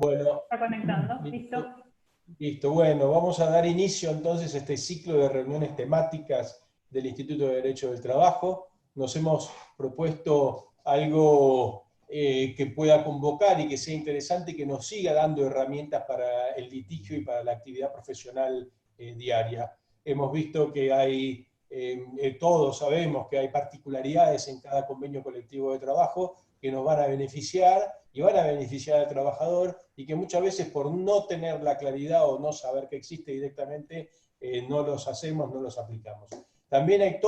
Bueno, Está conectando, listo. listo. Listo, bueno, vamos a dar inicio entonces a este ciclo de reuniones temáticas del Instituto de Derecho del Trabajo. Nos hemos propuesto algo que pueda convocar y que sea interesante y que nos siga dando herramientas para el litigio y para la actividad profesional diaria. Hemos visto que hay, todos sabemos que hay particularidades en cada convenio colectivo de trabajo que nos van a beneficiar y van a beneficiar al trabajador, y que muchas veces por no tener la claridad o no saber que existe directamente, no los hacemos, no los aplicamos. También hay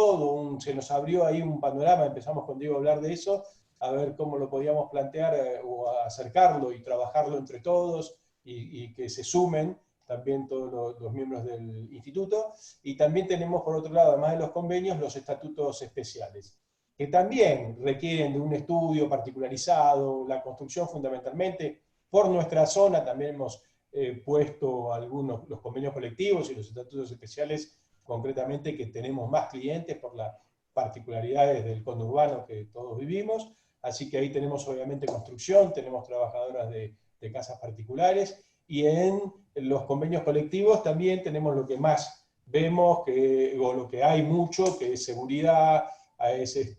se nos abrió ahí un panorama, empezamos con Diego a hablar de eso, a ver cómo lo podíamos plantear o acercarlo y trabajarlo entre todos y que se sumen también todos los miembros del instituto. Y también tenemos, por otro lado, además de los convenios, los estatutos especiales, que también requieren de un estudio particularizado, la construcción fundamentalmente. Por nuestra zona también hemos puesto los convenios colectivos y los estatutos especiales, concretamente, que tenemos más clientes por las particularidades del conurbano que todos vivimos. Así que ahí tenemos obviamente construcción, tenemos trabajadoras de casas particulares, y en los convenios colectivos también tenemos lo que más vemos, o lo que hay mucho, que es seguridad, es el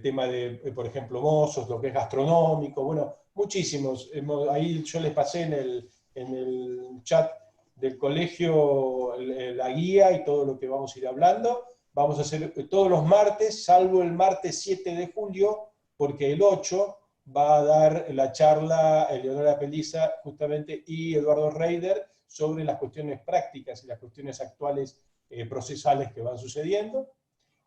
tema de, por ejemplo, mozos, lo que es gastronómico, bueno, muchísimos. Ahí yo les pasé en el chat del colegio la guía y todo lo que vamos a ir hablando. Vamos a hacer todos los martes, salvo el martes 7 de julio, porque el 8 va a dar la charla Eleonora Peliza justamente y Eduardo Reider sobre las cuestiones prácticas y las cuestiones actuales procesales que van sucediendo.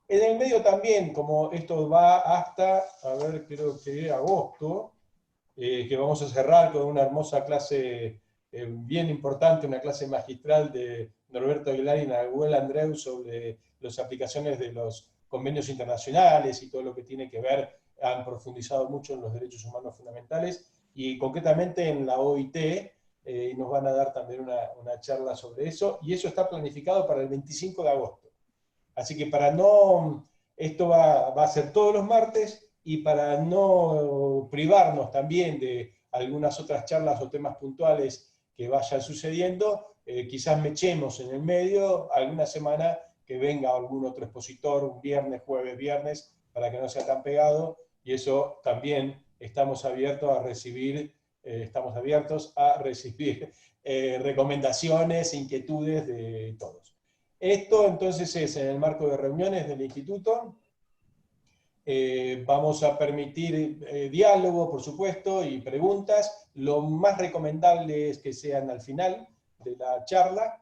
En el medio también, como esto va hasta, a ver, creo que agosto, que vamos a cerrar con una hermosa clase bien importante, una clase magistral de Norberto Aguilar y Nahuel Andreu sobre las aplicaciones de los convenios internacionales y todo lo que tiene que ver, han profundizado mucho en los derechos humanos fundamentales y concretamente en la OIT, y nos van a dar también una charla sobre eso, y eso está planificado para el 25 de agosto. Así que esto va a ser todos los martes, y para no privarnos también de algunas otras charlas o temas puntuales que vayan sucediendo, quizás me echemos en el medio alguna semana que venga algún otro expositor, un viernes, jueves, viernes, para que no sea tan pegado, y eso también estamos abiertos a recibir recomendaciones, inquietudes de todos. Esto entonces es en el marco de reuniones del instituto. Vamos a permitir diálogo, por supuesto, y preguntas. Lo más recomendable es que sean al final de la charla,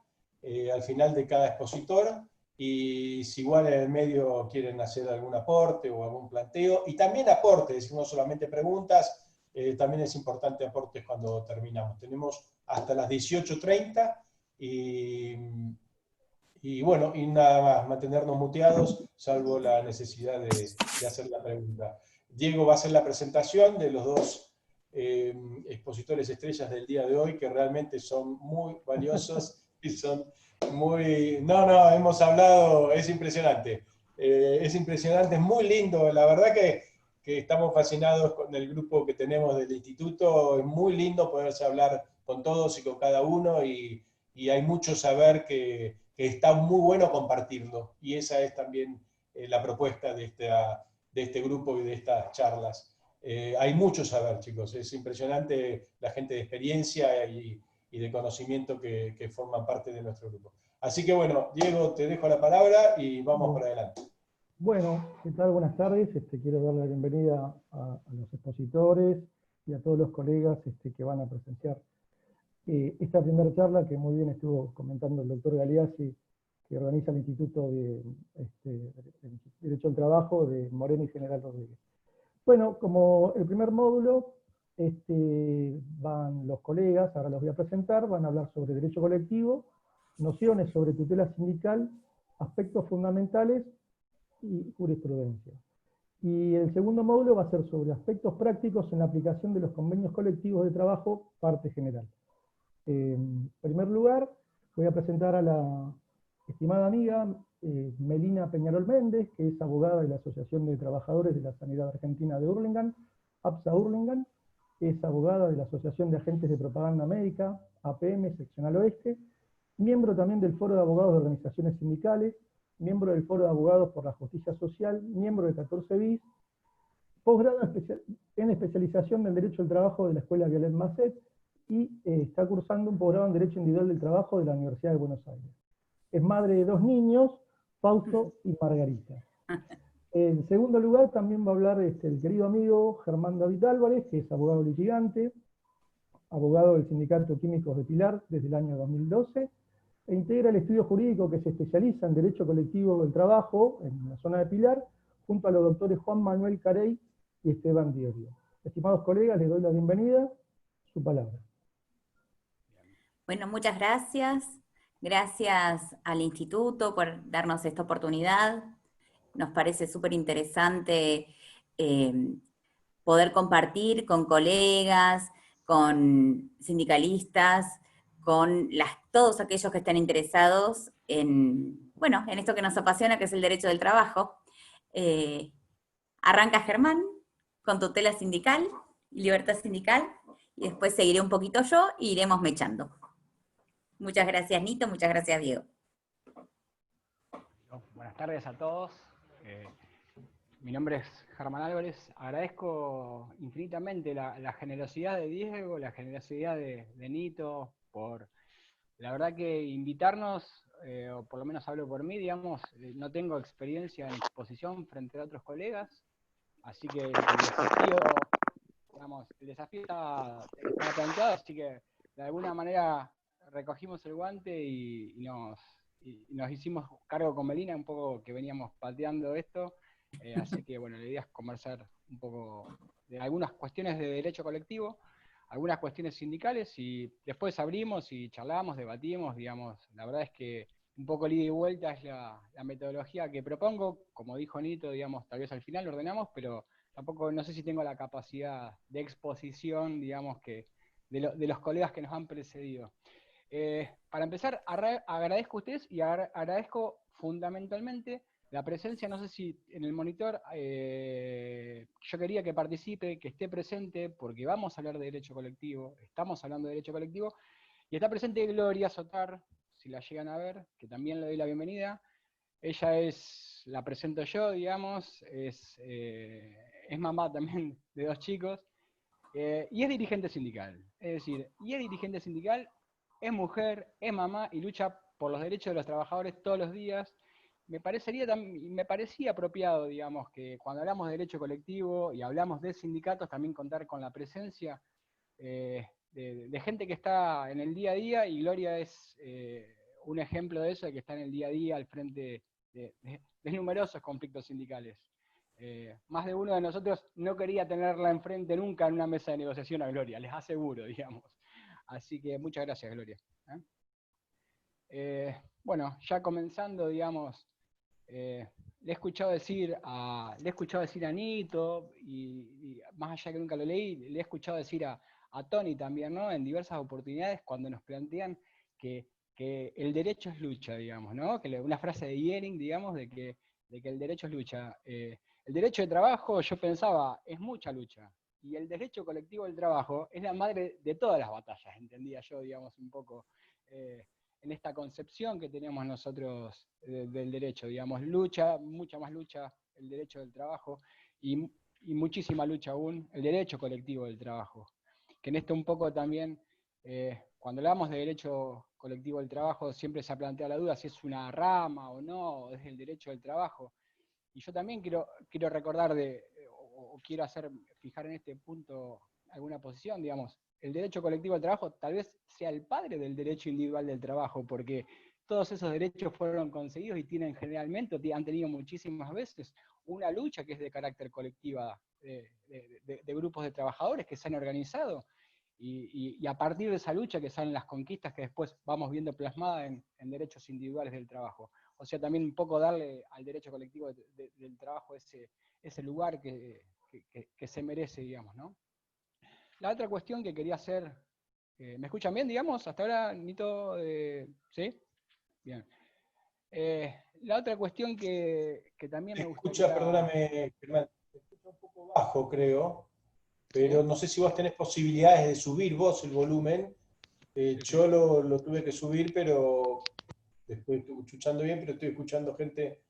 al final de cada expositor, y si igual en el medio quieren hacer algún aporte o algún planteo, y también aportes, no solamente preguntas, también es importante aportes cuando terminamos. Tenemos hasta las 18:30 y bueno, y nada más, mantenernos muteados, salvo la necesidad de hacer la pregunta. Diego va a hacer la presentación de los dos expositores estrellas del día de hoy, que realmente son muy valiosos y son muy... No, hemos hablado, es impresionante. Es impresionante, es muy lindo. La verdad que estamos fascinados con el grupo que tenemos del instituto. Es muy lindo poderse hablar con todos y con cada uno, y hay mucho saber que está muy bueno compartirlo. Y esa es también la propuesta de este grupo y de estas charlas. Hay mucho saber, chicos. Es impresionante la gente de experiencia y de conocimiento que forman parte de nuestro grupo. Así que bueno, Diego, te dejo la palabra y vamos por adelante. Bueno, ¿qué tal? Buenas tardes. Quiero darle la bienvenida a los expositores y a todos los colegas que van a presenciar esta primera charla, que muy bien estuvo comentando el doctor Galeazzi, que organiza el Instituto de Derecho al Trabajo de Moreno y General Rodríguez. Bueno, como el primer módulo, van los colegas, ahora los voy a presentar, van a hablar sobre derecho colectivo, nociones sobre tutela sindical, aspectos fundamentales y jurisprudencia. Y el segundo módulo va a ser sobre aspectos prácticos en la aplicación de los convenios colectivos de trabajo, parte general. En primer lugar, voy a presentar a la estimada amiga Melina Peñarol Méndez, que es abogada de la Asociación de Trabajadores de la Sanidad Argentina de Hurlingham, APSA Hurlingham, es abogada de la Asociación de Agentes de Propaganda Médica, APM, Seccional Oeste, miembro también del Foro de Abogados de Organizaciones Sindicales, miembro del Foro de Abogados por la Justicia Social, miembro de 14 bis, posgrado en especialización en Derecho del Trabajo de la Escuela Violet Masset y está cursando un posgrado en Derecho Individual del Trabajo de la Universidad de Buenos Aires. Es madre de 2 niños, Fausto y Margarita. En segundo lugar también va a hablar el querido amigo Germán David Álvarez, que es abogado litigante, abogado del Sindicato Químicos de Pilar desde el año 2012, e integra el estudio jurídico que se especializa en Derecho Colectivo del Trabajo en la zona de Pilar, junto a los doctores Juan Manuel Carey y Esteban Diorio. Estimados colegas, les doy la bienvenida. Su palabra. Bueno, muchas gracias. Gracias al Instituto por darnos esta oportunidad. Nos parece súper interesante poder compartir con colegas, con sindicalistas, con todos aquellos que están interesados en, bueno, en esto que nos apasiona, que es el derecho del trabajo. Arranca Germán con tutela sindical, libertad sindical, y después seguiré un poquito yo e iremos mechando. Muchas gracias, Nito, muchas gracias, Diego. Buenas tardes a todos. Mi nombre es Germán Álvarez. Agradezco infinitamente la generosidad de Diego, la generosidad de Nito, por la verdad que invitarnos, o por lo menos hablo por mí, digamos, no tengo experiencia en exposición frente a otros colegas, así que el desafío está planteado, así que de alguna manera recogimos el guante y nos hicimos cargo con Melina, un poco que veníamos pateando esto, así que bueno, la idea es conversar un poco de algunas cuestiones de derecho colectivo, algunas cuestiones sindicales, y después abrimos y charlamos, debatimos, digamos, la verdad es que un poco el ida y vuelta es la metodología que propongo, como dijo Nito, digamos, tal vez al final lo ordenamos, pero tampoco, no sé si tengo la capacidad de exposición, digamos, de los colegas que nos han precedido. Para empezar, agradezco a ustedes y agradezco fundamentalmente la presencia, no sé si en el monitor, yo quería que participe, que esté presente, porque vamos a hablar de derecho colectivo, estamos hablando de derecho colectivo, y está presente Gloria Sotar, si la llegan a ver, que también le doy la bienvenida. Ella la presento yo, digamos, es mamá también de 2 chicos, y es dirigente sindical. Es decir, es mujer, es mamá y lucha por los derechos de los trabajadores todos los días. Me parecía apropiado, digamos, que cuando hablamos de derecho colectivo y hablamos de sindicatos, también contar con la presencia de gente que está en el día a día, y Gloria es un ejemplo de eso, de que está en el día a día al frente de numerosos conflictos sindicales. Más de uno de nosotros no quería tenerla enfrente nunca en una mesa de negociación a Gloria, les aseguro, digamos. Así que muchas gracias, Gloria. Bueno, ya comenzando, digamos, le he escuchado decir a Nito, y más allá que nunca lo leí, le he escuchado decir a Tony también, ¿no? En diversas oportunidades, cuando nos plantean que el derecho es lucha, digamos, ¿no? Una frase de Yering, digamos, de que el derecho es lucha. El derecho de trabajo, yo pensaba, es mucha lucha. Y el derecho colectivo del trabajo es la madre de todas las batallas, entendía yo, digamos, un poco en esta concepción que tenemos nosotros del derecho, digamos, lucha, mucha más lucha el derecho del trabajo, y muchísima lucha aún el derecho colectivo del trabajo. Que en esto un poco también, cuando hablamos de derecho colectivo del trabajo, siempre se ha planteado la duda si es una rama o no, o es el derecho del trabajo. Y yo también quiero recordar o quiero fijar en este punto alguna posición, digamos. El derecho colectivo al trabajo tal vez sea el padre del derecho individual del trabajo, porque todos esos derechos fueron conseguidos y tienen generalmente, han tenido muchísimas veces, una lucha que es de carácter colectiva de grupos de trabajadores que se han organizado, y a partir de esa lucha que salen las conquistas que después vamos viendo plasmadas en derechos individuales del trabajo. O sea, también un poco darle al derecho colectivo del trabajo ese lugar que se merece, digamos, ¿no? La otra cuestión que quería hacer, ¿me escuchan bien, digamos? Hasta ahora, Nito, ¿sí? Bien. La otra cuestión que también me gustaría... Escucha, perdóname, Germán, te escucha un poco bajo, creo. pero no sé si vos tenés posibilidades de subir vos el volumen. Yo lo tuve que subir, pero después estuve escuchando bien, pero estoy escuchando gente,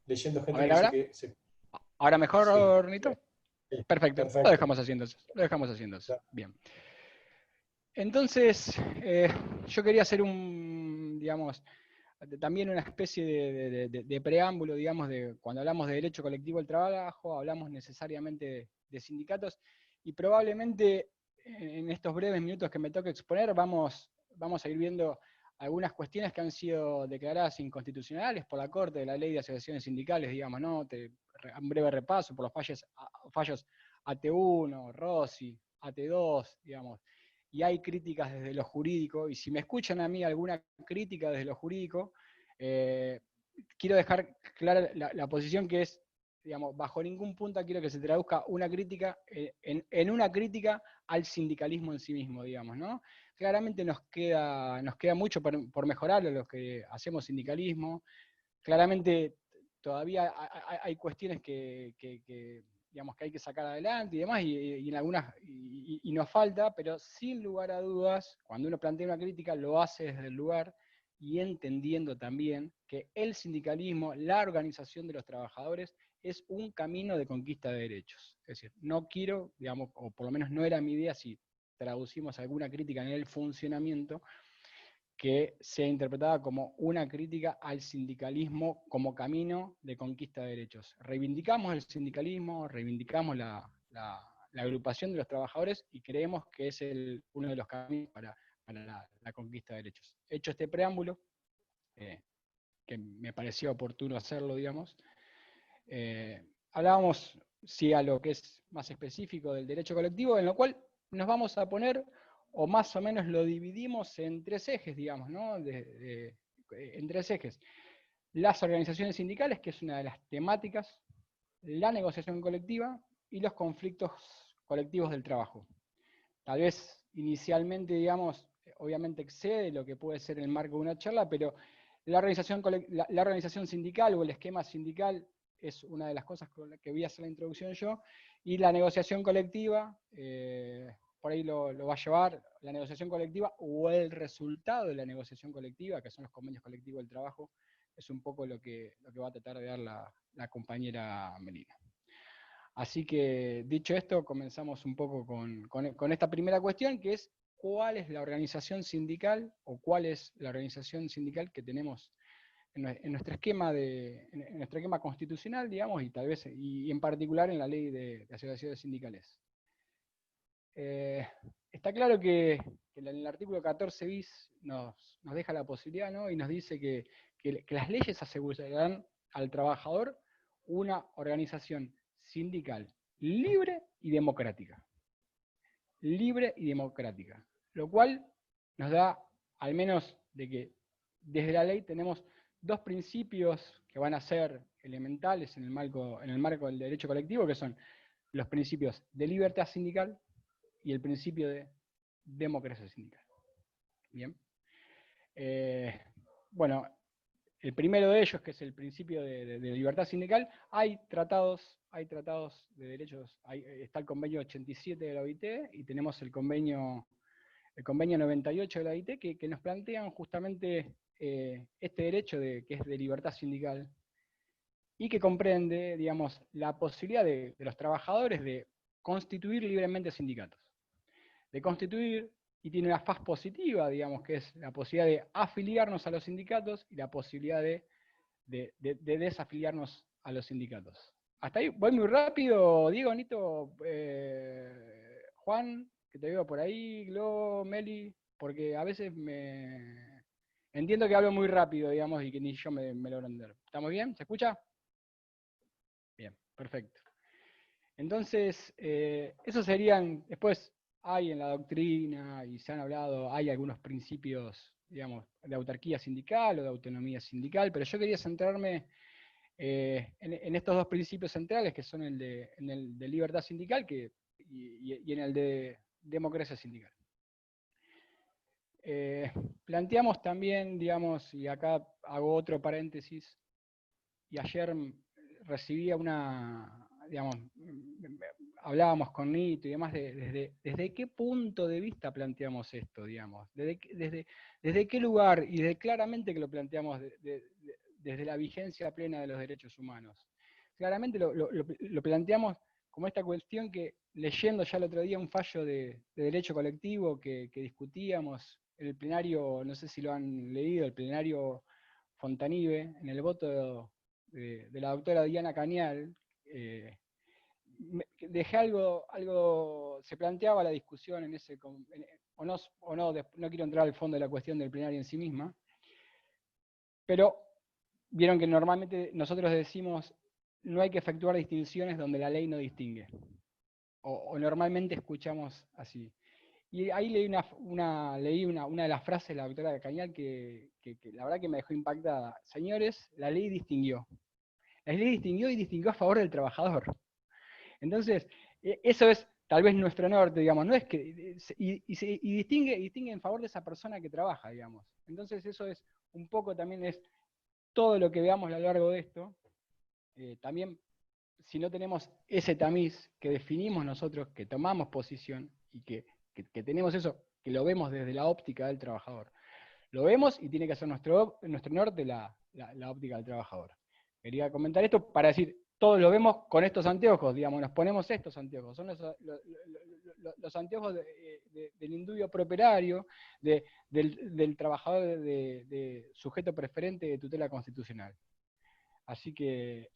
leyendo A gente ver, que dice ahora. que se... ¿Ahora mejor, Sí, Hornito? sí, Perfecto, lo perfecto. dejamos haciendo eso. Lo dejamos haciendo eso. Bien. Entonces, yo quería hacer digamos, también una especie de preámbulo, digamos, de cuando hablamos de derecho colectivo del trabajo, hablamos necesariamente de sindicatos, y probablemente en estos breves minutos que me toca exponer vamos a ir viendo algunas cuestiones que han sido declaradas inconstitucionales por la Corte de la Ley de Asociaciones Sindicales, digamos, ¿no? Un breve repaso por los fallos AT1, Rossi, AT2, digamos, y hay críticas desde lo jurídico, y si me escuchan a mí alguna crítica desde lo jurídico, quiero dejar clara la posición que es, digamos, bajo ningún punto quiero que se traduzca una crítica en una crítica al sindicalismo en sí mismo, digamos, ¿no? Claramente nos queda mucho por mejorar a los que hacemos sindicalismo, claramente todavía hay cuestiones digamos, que hay que sacar adelante y demás, y en algunas, y nos falta, pero sin lugar a dudas, cuando uno plantea una crítica, lo hace desde el lugar, y entendiendo también que el sindicalismo, la organización de los trabajadores, es un camino de conquista de derechos. Es decir, no quiero, digamos, o por lo menos no era mi idea, si traducimos alguna crítica en el funcionamiento, que sea interpretada como una crítica al sindicalismo como camino de conquista de derechos. Reivindicamos el sindicalismo, reivindicamos la agrupación de los trabajadores y creemos que es uno de los caminos para la conquista de derechos. Hecho este preámbulo, que me pareció oportuno hacerlo, digamos, hablábamos, sí, a lo que es más específico del derecho colectivo, en lo cual nos vamos a poner, o más o menos lo dividimos en tres ejes, digamos, ¿no? En tres ejes. Las organizaciones sindicales, que es una de las temáticas, la negociación colectiva y los conflictos colectivos del trabajo. Tal vez inicialmente, digamos, obviamente excede lo que puede ser el marco de una charla, pero la organización sindical o el esquema sindical es una de las cosas con las que voy a hacer la introducción yo, y la negociación colectiva, por ahí lo va a llevar la negociación colectiva o el resultado de la negociación colectiva, que son los convenios colectivos del trabajo, es un poco lo que va a tratar de dar la compañera Melina. Así que, dicho esto, comenzamos un poco con esta primera cuestión, que es cuál es la organización sindical, o cuál es la organización sindical que tenemos en nuestro esquema constitucional, digamos, y tal vez, y en particular en la ley de asociaciones sindicales. Está claro que en el artículo 14 bis nos deja la posibilidad, ¿no? Y nos dice que las leyes asegurarán al trabajador una organización sindical libre y democrática. Libre y democrática. Lo cual nos da, al menos de que desde la ley tenemos dos principios que van a ser elementales en el marco del derecho colectivo, que son los principios de libertad sindical y el principio de democracia sindical. Bien. Bueno, el primero de ellos, que es el principio de libertad sindical, hay tratados de derechos, está el convenio 87 de la OIT y tenemos el convenio 98 de la OIT que nos plantean justamente este derecho que es de libertad sindical y que comprende, digamos, la posibilidad de los trabajadores de constituir libremente sindicatos. De constituir, y tiene una faz positiva, digamos, que es la posibilidad de afiliarnos a los sindicatos y la posibilidad de desafiliarnos a los sindicatos. Hasta ahí, voy muy rápido, Diego, Nito, Juan, que te veo por ahí, Glo, Meli, porque a veces entiendo que hablo muy rápido, digamos, y que ni yo me logro entender. ¿Estamos bien? ¿Se escucha? Bien, perfecto. Entonces, esos serían, después hay en la doctrina, y se han hablado, hay algunos principios, digamos, de autarquía sindical o de autonomía sindical, pero yo quería centrarme en estos dos principios centrales, que son en el de libertad sindical y en el de democracia sindical. Planteamos también, digamos, y acá hago otro paréntesis, y ayer recibía digamos, hablábamos con Nito y demás, desde qué punto de vista planteamos esto, digamos, desde qué lugar, y claramente que lo planteamos desde la vigencia plena de los derechos humanos. Claramente lo planteamos como esta cuestión que, leyendo ya el otro día un fallo de derecho colectivo que discutíamos en el plenario, no sé si lo han leído, el plenario Fontanive, en el voto de la doctora Diana Cañal, dejé algo, se planteaba la discusión en ese, no quiero entrar al fondo de la cuestión del plenario en sí misma, pero vieron que normalmente nosotros decimos no hay que efectuar distinciones donde la ley no distingue, o normalmente escuchamos así. Y ahí leí una de las frases de la doctora Cañal que la verdad que me dejó impactada. Señores, la ley distinguió. La ley distinguió y distinguió a favor del trabajador. Entonces, eso es tal vez nuestro norte, digamos, no es que, y distingue en favor de esa persona que trabaja, digamos. Entonces eso es un poco también es todo lo que veamos a lo largo de esto. También, si no tenemos ese tamiz que definimos nosotros, que tomamos posición y que tenemos eso, que lo vemos desde la óptica del trabajador. Lo vemos y tiene que ser nuestro norte la óptica del trabajador. Quería comentar esto para decir, todos lo vemos con estos anteojos, digamos, nos ponemos estos anteojos, son los anteojos del indubio properario, del trabajador de sujeto preferente de tutela constitucional. Así que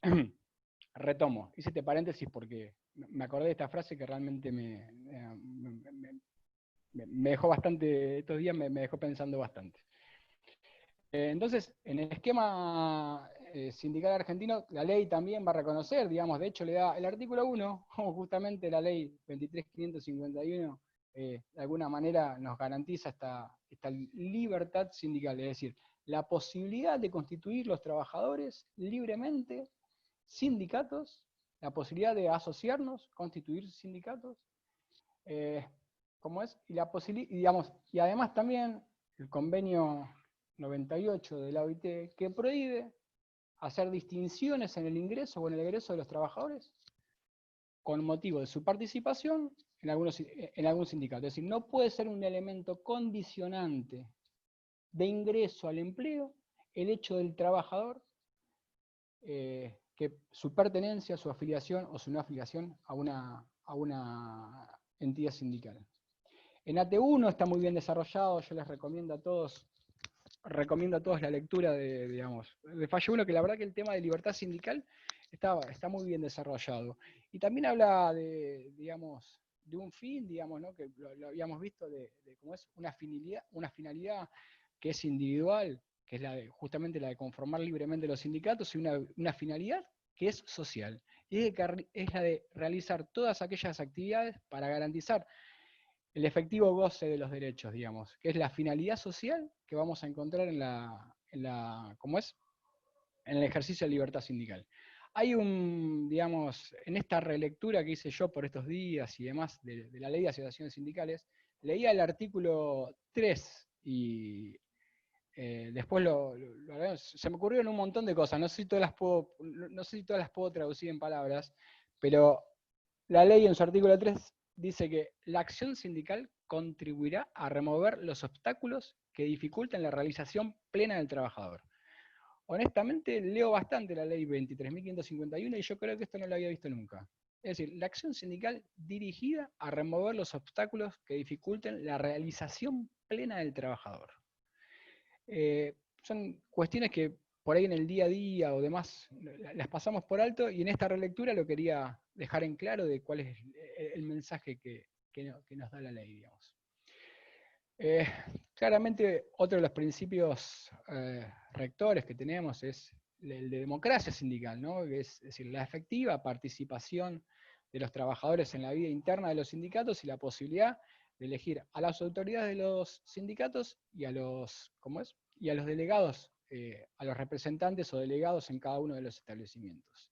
retomo, hice este paréntesis porque me acordé de esta frase que realmente me dejó bastante, estos días me dejó pensando bastante. Entonces, en el esquema sindical argentino, la ley también va a reconocer, digamos, de hecho le da el artículo 1, justamente la ley 23.551, de alguna manera nos garantiza esta libertad sindical, es decir, la posibilidad de constituir los trabajadores libremente sindicatos, la posibilidad de asociarnos, constituir sindicatos, ¿cómo es? Y además también el convenio 98 de la OIT que prohíbe hacer distinciones en el ingreso o en el egreso de los trabajadores con motivo de su participación en algún sindicato. Es decir, no puede ser un elemento condicionante de ingreso al empleo el hecho del trabajador que su pertenencia, su afiliación o su no afiliación a una entidad sindical. En AT1 está muy bien desarrollado, yo les recomiendo a todos la lectura de fallo 1, que la verdad que el tema de libertad sindical está muy bien desarrollado. Y también habla de un fin, ¿no? Que lo habíamos visto de cómo es una finalidad que es individual, que es justamente la de conformar libremente los sindicatos, y una finalidad que es social, y es la de realizar todas aquellas actividades para garantizar el efectivo goce de los derechos, digamos, que es la finalidad social que vamos a encontrar en el ejercicio de libertad sindical. Hay en esta relectura que hice yo por estos días y demás de la ley de asociaciones sindicales, leía el artículo 3 y después se me ocurrieron un montón de cosas, no sé si todas las puedo traducir en palabras, pero la ley en su artículo 3 dice que la acción sindical contribuirá a remover los obstáculos que dificultan la realización plena del trabajador. Honestamente, leo bastante la ley 23.551 y yo creo que esto no lo había visto nunca. Es decir, la acción sindical dirigida a remover los obstáculos que dificulten la realización plena del trabajador. Son cuestiones que por ahí en el día a día o demás las pasamos por alto, y en esta relectura lo quería dejar en claro de cuál es el mensaje que nos da la ley, digamos. Claramente otro de los principios rectores que tenemos es el de democracia sindical, ¿no? Es decir, la efectiva participación de los trabajadores en la vida interna de los sindicatos y la posibilidad de elegir a las autoridades de los sindicatos y a los delegados, a los representantes o delegados en cada uno de los establecimientos.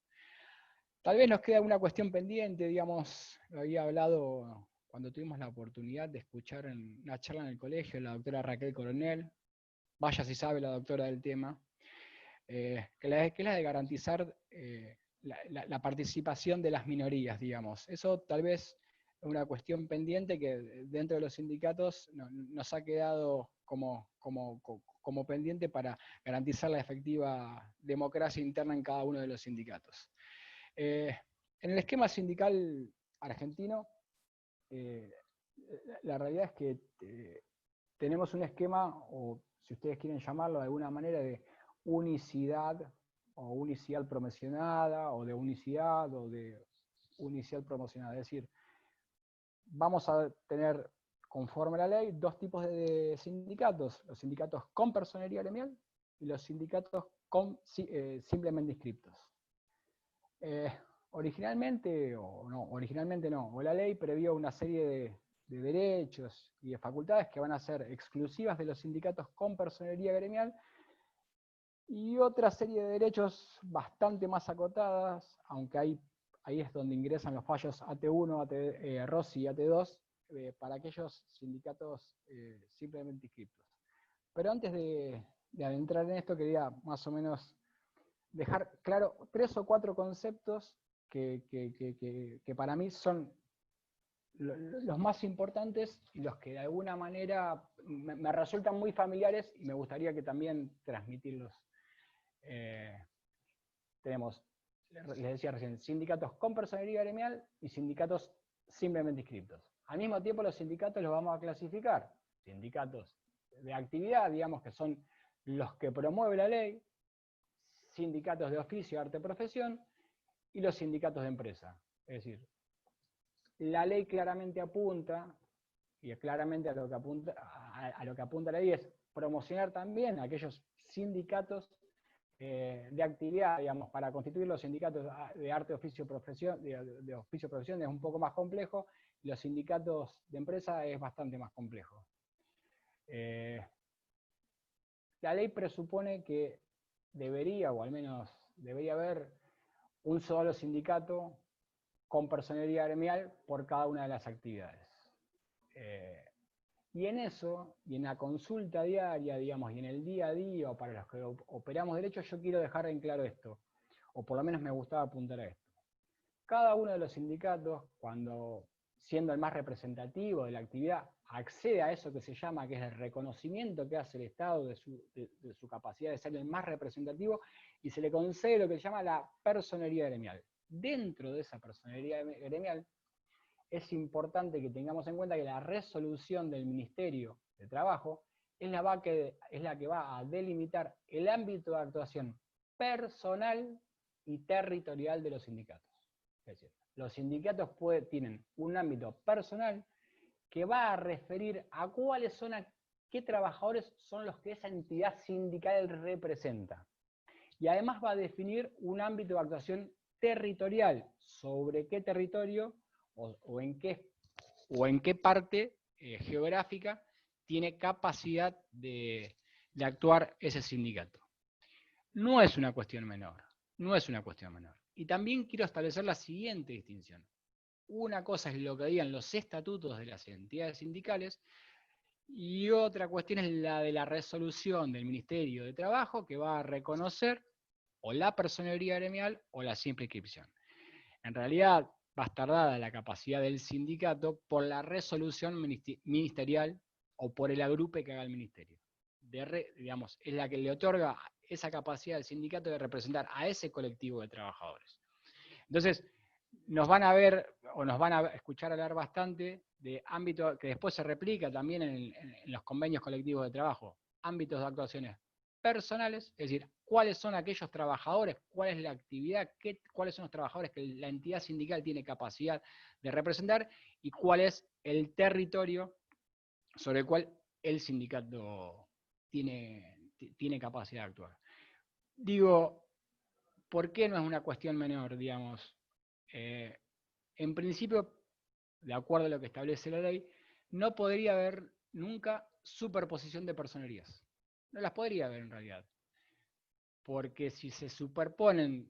Tal vez nos queda una cuestión pendiente, digamos, lo había hablado cuando tuvimos la oportunidad de escuchar en una charla en el colegio la doctora Raquel Coronel, vaya si sabe la doctora del tema, que es la de garantizar la participación de las minorías, digamos. Eso tal vez es una cuestión pendiente que dentro de los sindicatos nos ha quedado como pendiente para garantizar la efectiva democracia interna en cada uno de los sindicatos. En el esquema sindical argentino, la realidad es que tenemos un esquema, o si ustedes quieren llamarlo de alguna manera, de unicidad o unicidad promocionada, o de unicidad o de unicidad promocionada. Es decir, vamos a tener, conforme a la ley, dos tipos de sindicatos: los sindicatos con personería gremial y los sindicatos simplemente inscriptos. Originalmente no, la ley previó una serie de derechos y de facultades que van a ser exclusivas de los sindicatos con personería gremial, y otra serie de derechos bastante más acotadas, aunque ahí es donde ingresan los fallos AT1, ROSI y AT2, para aquellos sindicatos simplemente inscriptos. Pero antes de adentrar en esto, quería más o menos dejar claro 3 o 4 conceptos que para mí son los más importantes y los que de alguna manera me resultan muy familiares y me gustaría que también transmitirlos. Tenemos, les decía recién, sindicatos con personería gremial y sindicatos simplemente inscriptos. Al mismo tiempo los sindicatos los vamos a clasificar: sindicatos de actividad, digamos, que son los que promueve la ley; sindicatos de oficio, arte, profesión; y los sindicatos de empresa. Es decir, la ley claramente apunta, y claramente a lo que apunta la ley es promocionar también a aquellos sindicatos de actividad, digamos. Para constituir los sindicatos de arte, oficio, profesión, de oficio, profesión es un poco más complejo, y los sindicatos de empresa es bastante más complejo. La ley presupone que debería, o al menos debería haber, un solo sindicato con personería gremial por cada una de las actividades. Y en eso, y en la consulta diaria, digamos, y en el día a día, o para los que operamos derecho, yo quiero dejar en claro esto, o por lo menos me gustaba apuntar a esto. Cada uno de los sindicatos, cuando, siendo el más representativo de la actividad, accede a eso que se llama, que es el reconocimiento que hace el Estado de su capacidad de ser el más representativo, y se le concede lo que se llama la personería gremial. Dentro de esa personería gremial, es importante que tengamos en cuenta que la resolución del Ministerio de Trabajo es la que va a delimitar el ámbito de actuación personal y territorial de los sindicatos. Es decir, los sindicatos tienen un ámbito personal que va a referir a qué trabajadores son los que esa entidad sindical representa. Y además va a definir un ámbito de actuación territorial, sobre qué territorio o en qué parte geográfica tiene capacidad de actuar ese sindicato. No es una cuestión menor, no es una cuestión menor. Y también quiero establecer la siguiente distinción. Una cosa es lo que digan los estatutos de las entidades sindicales, y otra cuestión es la de la resolución del Ministerio de Trabajo, que va a reconocer o la personería gremial o la simple inscripción. En realidad va a estar dada la capacidad del sindicato por la resolución ministerial o por el agrupe que haga el ministerio. Digamos, es la que le otorga esa capacidad al sindicato de representar a ese colectivo de trabajadores. Entonces, nos van a ver o nos van a escuchar hablar bastante de ámbito que después se replica también en los convenios colectivos de trabajo, ámbitos de actuaciones personales, es decir, cuáles son aquellos trabajadores, cuál es la actividad, cuáles son los trabajadores que la entidad sindical tiene capacidad de representar, y cuál es el territorio sobre el cual el sindicato tiene capacidad de actuar. Digo, ¿por qué no es una cuestión menor, digamos? En principio, de acuerdo a lo que establece la ley, no podría haber nunca superposición de personerías. No las podría haber en realidad. Porque si se superponen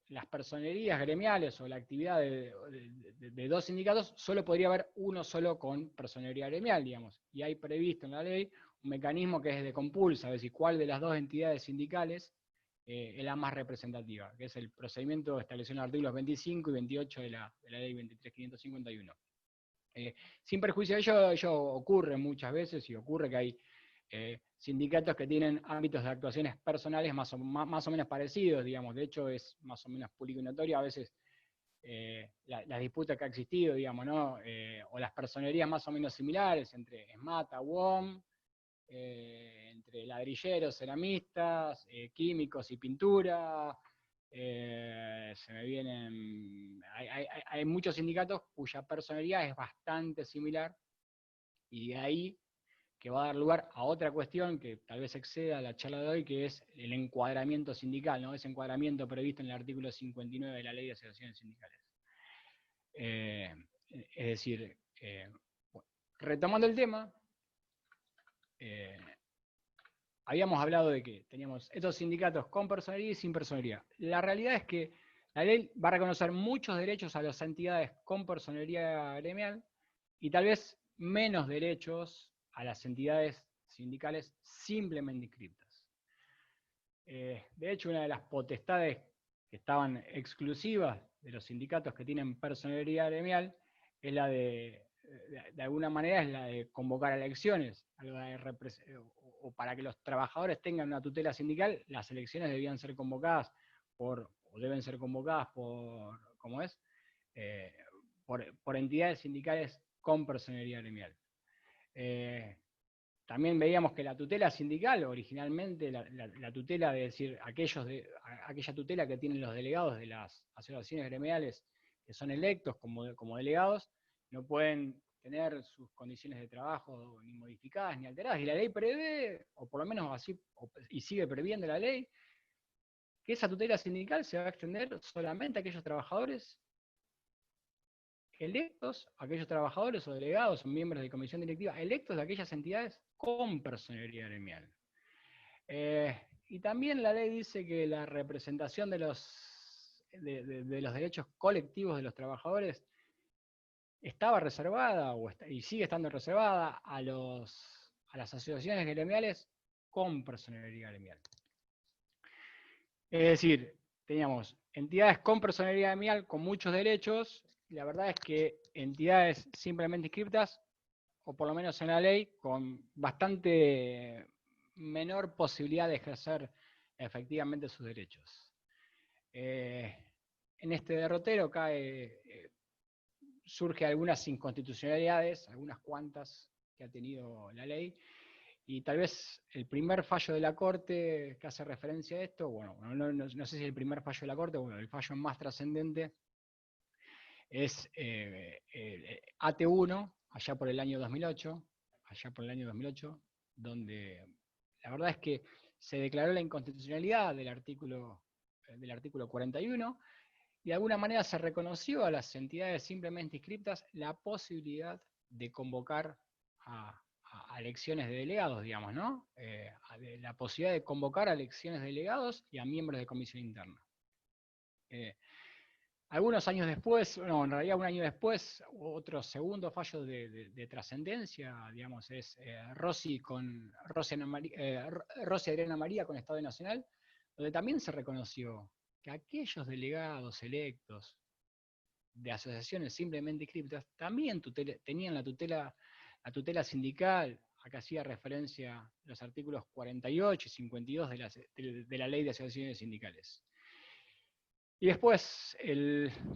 las personerías gremiales o la actividad de dos sindicatos, solo podría haber uno solo con personería gremial, digamos. Y hay previsto en la ley un mecanismo que es de compulsa, es decir, cuál de las dos entidades sindicales es la más representativa, que es el procedimiento establecido en los artículos 25 y 28 de la ley 23.551. Sin perjuicio de ello ocurre muchas veces, y ocurre que hay sindicatos que tienen ámbitos de actuaciones personales más o menos parecidos, digamos. De hecho es más o menos público y notorio a veces las disputas que ha existido, digamos, ¿no? O las personerías más o menos similares entre ESMATA, WOM, entre ladrilleros, ceramistas, químicos y pintura. Se me vienen, hay muchos sindicatos cuya personería es bastante similar, y de ahí que va a dar lugar a otra cuestión que tal vez exceda la charla de hoy, que es el encuadramiento sindical, ¿no? Ese encuadramiento previsto en el artículo 59 de la Ley de Asociaciones Sindicales. Es decir, retomando el tema, habíamos hablado de que teníamos estos sindicatos con personería y sin personería. La realidad es que la ley va a reconocer muchos derechos a las entidades con personería gremial y tal vez menos derechos a las entidades sindicales simplemente inscriptas. De hecho, una de las potestades que estaban exclusivas de los sindicatos que tienen personería gremial es la de alguna manera, es la de convocar elecciones, o para que los trabajadores tengan una tutela sindical, las elecciones debían ser convocadas o deben ser convocadas ¿cómo es? Por entidades sindicales con personería gremial. También veíamos que la tutela sindical, originalmente, la tutela, de decir, aquella tutela que tienen los delegados de las asociaciones gremiales que son electos como delegados, no pueden tener sus condiciones de trabajo ni modificadas ni alteradas. Y la ley prevé, o por lo menos así, y sigue previendo la ley, que esa tutela sindical se va a extender solamente a aquellos trabajadores electos, aquellos trabajadores o delegados o miembros de comisión directiva electos de aquellas entidades con personería gremial. Y también la ley dice que la representación de los derechos colectivos de los trabajadores estaba reservada, y sigue estando reservada, a las asociaciones gremiales con personería gremial. Es decir, teníamos entidades con personería gremial con muchos derechos, y la verdad es que entidades simplemente inscriptas, o por lo menos en la ley, con bastante menor posibilidad de ejercer efectivamente sus derechos. En este derrotero surge algunas inconstitucionalidades, algunas cuantas que ha tenido la ley, y tal vez el primer fallo de la Corte que hace referencia a esto, bueno, no sé si el primer fallo de la Corte, bueno, el fallo más trascendente es AT1, allá por el año 2008, donde la verdad es que se declaró la inconstitucionalidad del artículo 41, y de alguna manera se reconoció a las entidades simplemente inscriptas la posibilidad de convocar a elecciones de delegados, digamos, ¿no? La posibilidad de convocar a elecciones de delegados y a miembros de comisión interna. Algunos años después, no, en realidad un año después, otro segundo fallo de trascendencia, digamos, es Rossi Adriana María con Estado Nacional, donde también se reconoció que aquellos delegados electos de asociaciones simplemente inscriptas también tenían la tutela sindical, a que hacía referencia los artículos 48 y 52 de la Ley de Asociaciones Sindicales. Y después,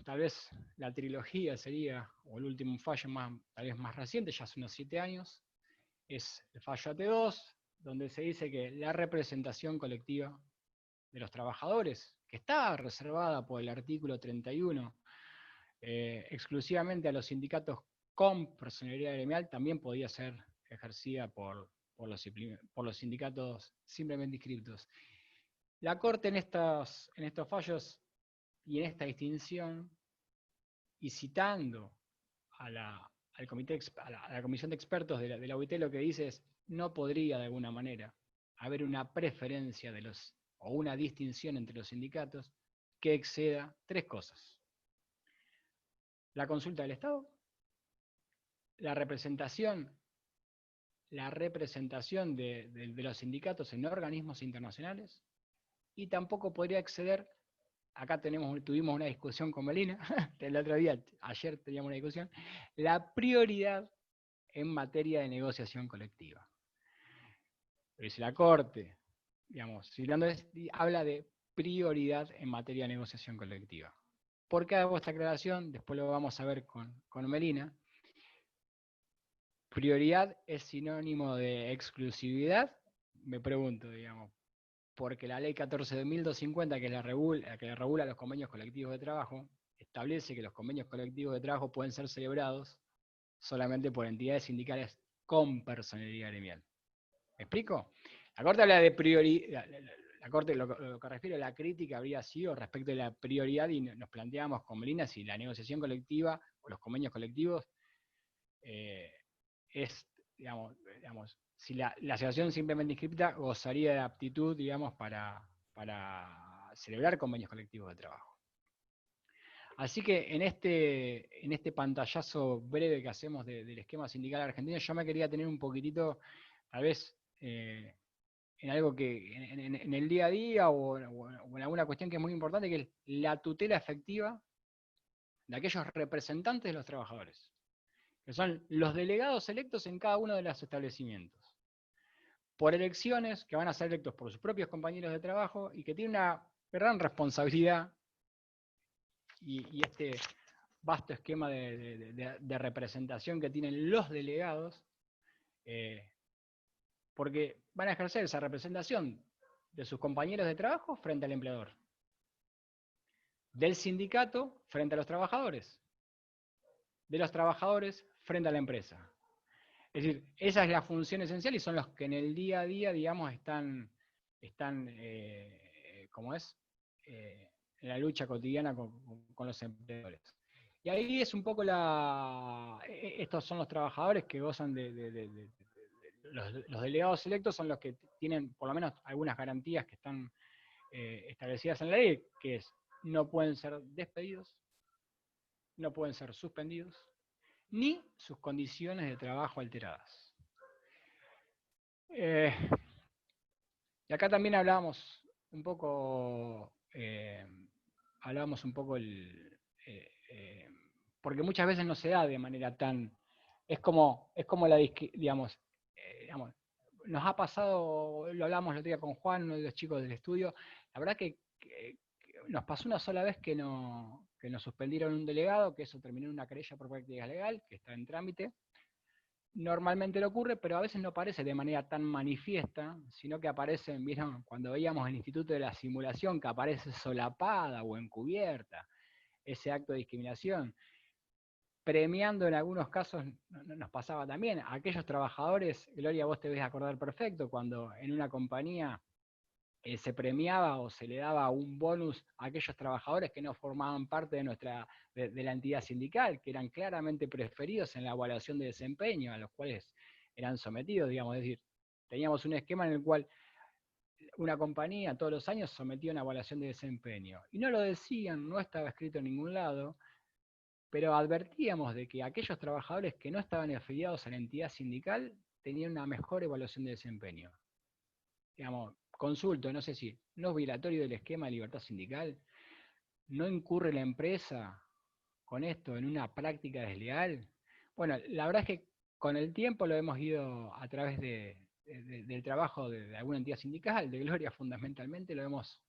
tal vez la trilogía sería, o el último fallo tal vez más reciente, ya hace unos 7 años, es el fallo AT2, donde se dice que la representación colectiva de los trabajadores, que está reservada por el artículo 31, exclusivamente a los sindicatos con personería gremial, también podía ser ejercida por los sindicatos simplemente inscriptos. La Corte en estos fallos y en esta distinción, y citando a la comisión de expertos de la OIT, lo que dice es: no podría de alguna manera haber una preferencia o una distinción entre los sindicatos que exceda 3 cosas: la consulta del Estado, la representación de los sindicatos en organismos internacionales, y tampoco podría exceder, acá tuvimos una discusión con Melina, el otro día, ayer teníamos una discusión, la prioridad en materia de negociación colectiva. Lo dice la Corte, digamos, habla de prioridad en materia de negociación colectiva. ¿Por qué hago esta aclaración? Después lo vamos a ver con Melina. Prioridad es sinónimo de exclusividad, me pregunto, digamos, porque la ley 14.250, que es la que regula los convenios colectivos de trabajo, establece que los convenios colectivos de trabajo pueden ser celebrados solamente por entidades sindicales con personalidad gremial. ¿Me explico? La Corte habla de prioridad. La Corte, lo que refiere a la crítica, habría sido respecto de la prioridad, y nos planteamos con Melina si la negociación colectiva o los convenios colectivos es, digamos, si la asociación simplemente inscripta gozaría de aptitud, digamos, para celebrar convenios colectivos de trabajo. Así que en este pantallazo breve que hacemos del esquema sindical argentino, yo me quería tener un poquitito, tal vez, en algo que en el día a día o en alguna cuestión que es muy importante, que es la tutela efectiva de aquellos representantes de los trabajadores, que son los delegados electos en cada uno de los establecimientos, por elecciones que van a ser electos por sus propios compañeros de trabajo y que tienen una gran responsabilidad, y este vasto esquema de representación que tienen los delegados, porque van a ejercer esa representación de sus compañeros de trabajo frente al empleador, del sindicato frente a los trabajadores, de los trabajadores frente a la empresa. Es decir, esa es la función esencial y son los que en el día a día, digamos, están ¿cómo es? En la lucha cotidiana con los empleadores. Y ahí es un poco estos son los trabajadores que gozan los delegados electos son los que tienen por lo menos algunas garantías que están establecidas en la ley, que es, no pueden ser despedidos, no pueden ser suspendidos, ni sus condiciones de trabajo alteradas. Y acá también hablábamos un poco, porque muchas veces no se da de manera tan, es como digamos, nos ha pasado, lo hablamos el otro día con Juan, uno de los chicos del estudio, la verdad que nos pasó una sola vez que nos suspendieron un delegado, que eso terminó en una querella por práctica legal, que está en trámite. Normalmente le ocurre, pero a veces no aparece de manera tan manifiesta, sino que aparece, ¿vieron? Cuando veíamos el Instituto de la Simulación, que aparece solapada o encubierta ese acto de discriminación, premiando en algunos casos, nos pasaba también, a aquellos trabajadores, Gloria, vos te debes acordar perfecto, cuando en una compañía se premiaba o se le daba un bonus a aquellos trabajadores que no formaban parte de la entidad sindical, que eran claramente preferidos en la evaluación de desempeño, a los cuales eran sometidos, digamos, es decir, teníamos un esquema en el cual una compañía todos los años sometía una evaluación de desempeño, y no lo decían, no estaba escrito en ningún lado, pero advertíamos de que aquellos trabajadores que no estaban afiliados a la entidad sindical tenían una mejor evaluación de desempeño. Digamos, consulto, no sé si no es violatorio del esquema de libertad sindical, no incurre la empresa con esto en una práctica desleal. Bueno, la verdad es que con el tiempo lo hemos ido a través del trabajo de alguna entidad sindical, de Gloria fundamentalmente, lo hemos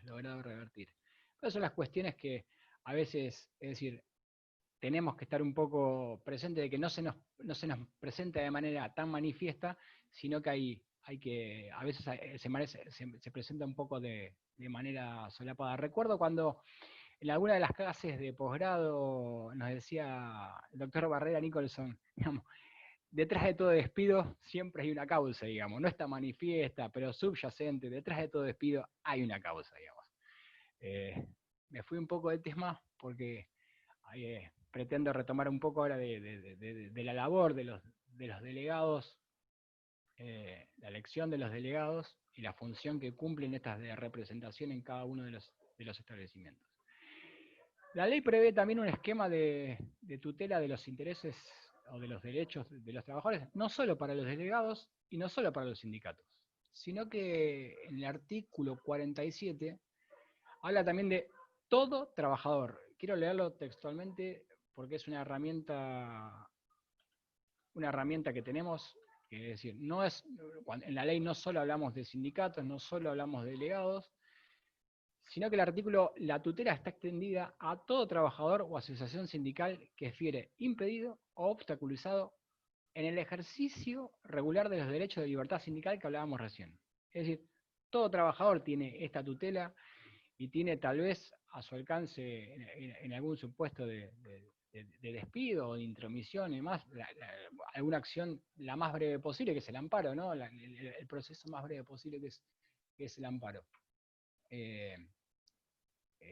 logrado revertir. Pero son las cuestiones que a veces, es decir, tenemos que estar un poco presentes de que no se nos presenta de manera tan manifiesta, sino que a veces se presenta un poco de manera solapada. Recuerdo cuando en alguna de las clases de posgrado nos decía el doctor Barrera Nicholson, digamos, detrás de todo despido siempre hay una causa, digamos, no está manifiesta, pero subyacente, detrás de todo despido hay una causa, digamos. Me fui un poco del tema porque pretendo retomar un poco ahora de la labor de los delegados, la elección de los delegados y la función que cumplen estas de representación en cada uno de los establecimientos. La ley prevé también un esquema de tutela de los intereses o de los derechos de los trabajadores, no solo para los delegados y no solo para los sindicatos. sino que en el artículo 47 habla también de todo trabajador. Quiero leerlo textualmente porque es una herramienta que tenemos, que es decir, en la ley no solo hablamos de sindicatos, no solo hablamos de delegados, sino que la tutela está extendida a todo trabajador o asociación sindical que fiere impedido o obstaculizado en el ejercicio regular de los derechos de libertad sindical que hablábamos recién. Es decir, todo trabajador tiene esta tutela y tiene tal vez a su alcance en algún supuesto de despido o de intromisión y demás, alguna acción la más breve posible, que es el amparo, ¿no? El proceso más breve posible que es el amparo.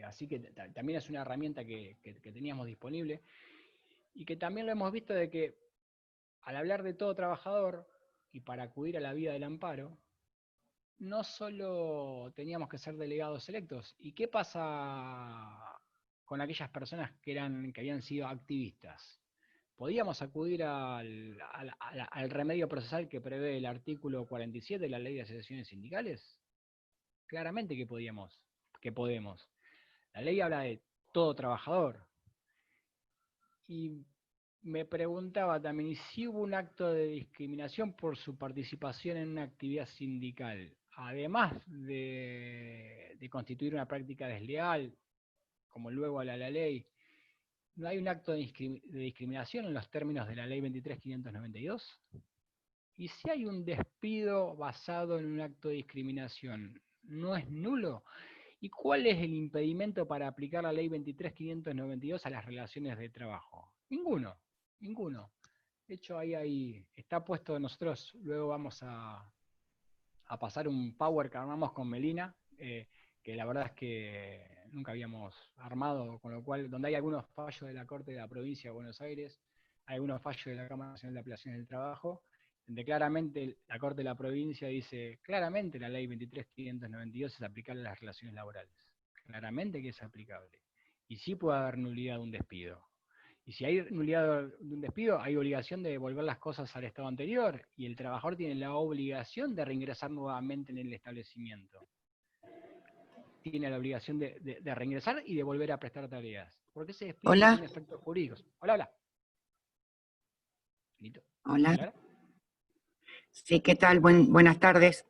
Así que también es una herramienta que teníamos disponible y que también lo hemos visto de que al hablar de todo trabajador y para acudir a la vía del amparo, no solo teníamos que ser delegados electos. ¿Y qué pasa con aquellas personas que habían sido activistas? ¿Podíamos acudir al remedio procesal que prevé el artículo 47 de la Ley de Asociaciones Sindicales? Claramente que podemos. La ley habla de todo trabajador. Y me preguntaba también, ¿y si hubo un acto de discriminación por su participación en una actividad sindical? Además de constituir una práctica desleal, como luego habla la ley, ¿no hay un acto de discriminación en los términos de la ley 23.592? Y si hay un despido basado en un acto de discriminación, ¿no es nulo? ¿Y cuál es el impedimento para aplicar la ley 23.592 a las relaciones de trabajo? Ninguno. De hecho, ahí está puesto. Nosotros luego vamos a pasar un power que armamos con Melina, que la verdad es que nunca habíamos armado, con lo cual, donde hay algunos fallos de la Corte de la Provincia de Buenos Aires, hay algunos fallos de la Cámara Nacional de Apelaciones del Trabajo, donde claramente la Corte de la Provincia dice, claramente la ley 23.592 es aplicable a las relaciones laborales. Claramente que es aplicable. Y sí puede haber nulidad de un despido. Y si hay nulidad de un despido, hay obligación de devolver las cosas al estado anterior, y el trabajador tiene la obligación de reingresar nuevamente en el establecimiento. Tiene la obligación de reingresar y de volver a prestar tareas. Porque ese despido no tiene efectos jurídicos. Hola. ¿Lito? Hola. Sí, ¿qué tal? Buenas tardes.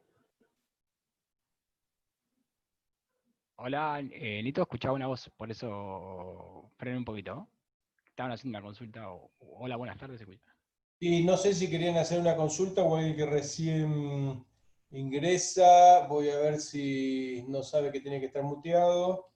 Hola, Lito, escuchaba una voz, por eso frené un poquito. Estaban haciendo una consulta. Hola, buenas tardes, escucha. Y no sé si querían hacer una consulta o alguien que recién ingresa. Voy a ver si no sabe que tiene que estar muteado.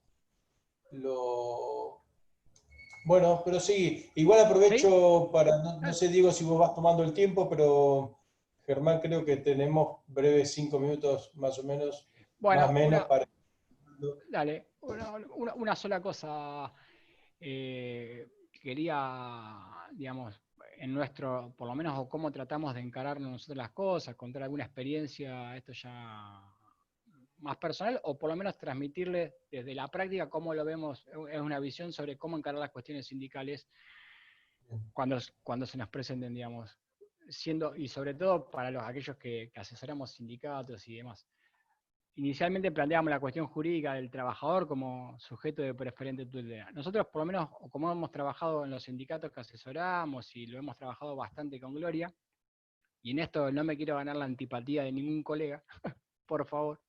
Bueno, pero sí, igual aprovecho para, no sé, Diego, si vos vas tomando el tiempo, pero Germán, creo que tenemos breves 5 minutos más o menos, bueno, más o menos para... Dale, una sola cosa. Quería, digamos, por lo menos, o cómo tratamos de encararnos nosotros las cosas, contar alguna experiencia, esto ya más personal, o por lo menos transmitirle desde la práctica cómo lo vemos, es una visión sobre cómo encarar las cuestiones sindicales cuando se nos presenten, digamos, y sobre todo para aquellos que asesoramos sindicatos y demás. Inicialmente planteamos la cuestión jurídica del trabajador como sujeto de preferente tutela. Nosotros, por lo menos, como hemos trabajado en los sindicatos que asesoramos y lo hemos trabajado bastante con Gloria, y en esto no me quiero ganar la antipatía de ningún colega, por favor,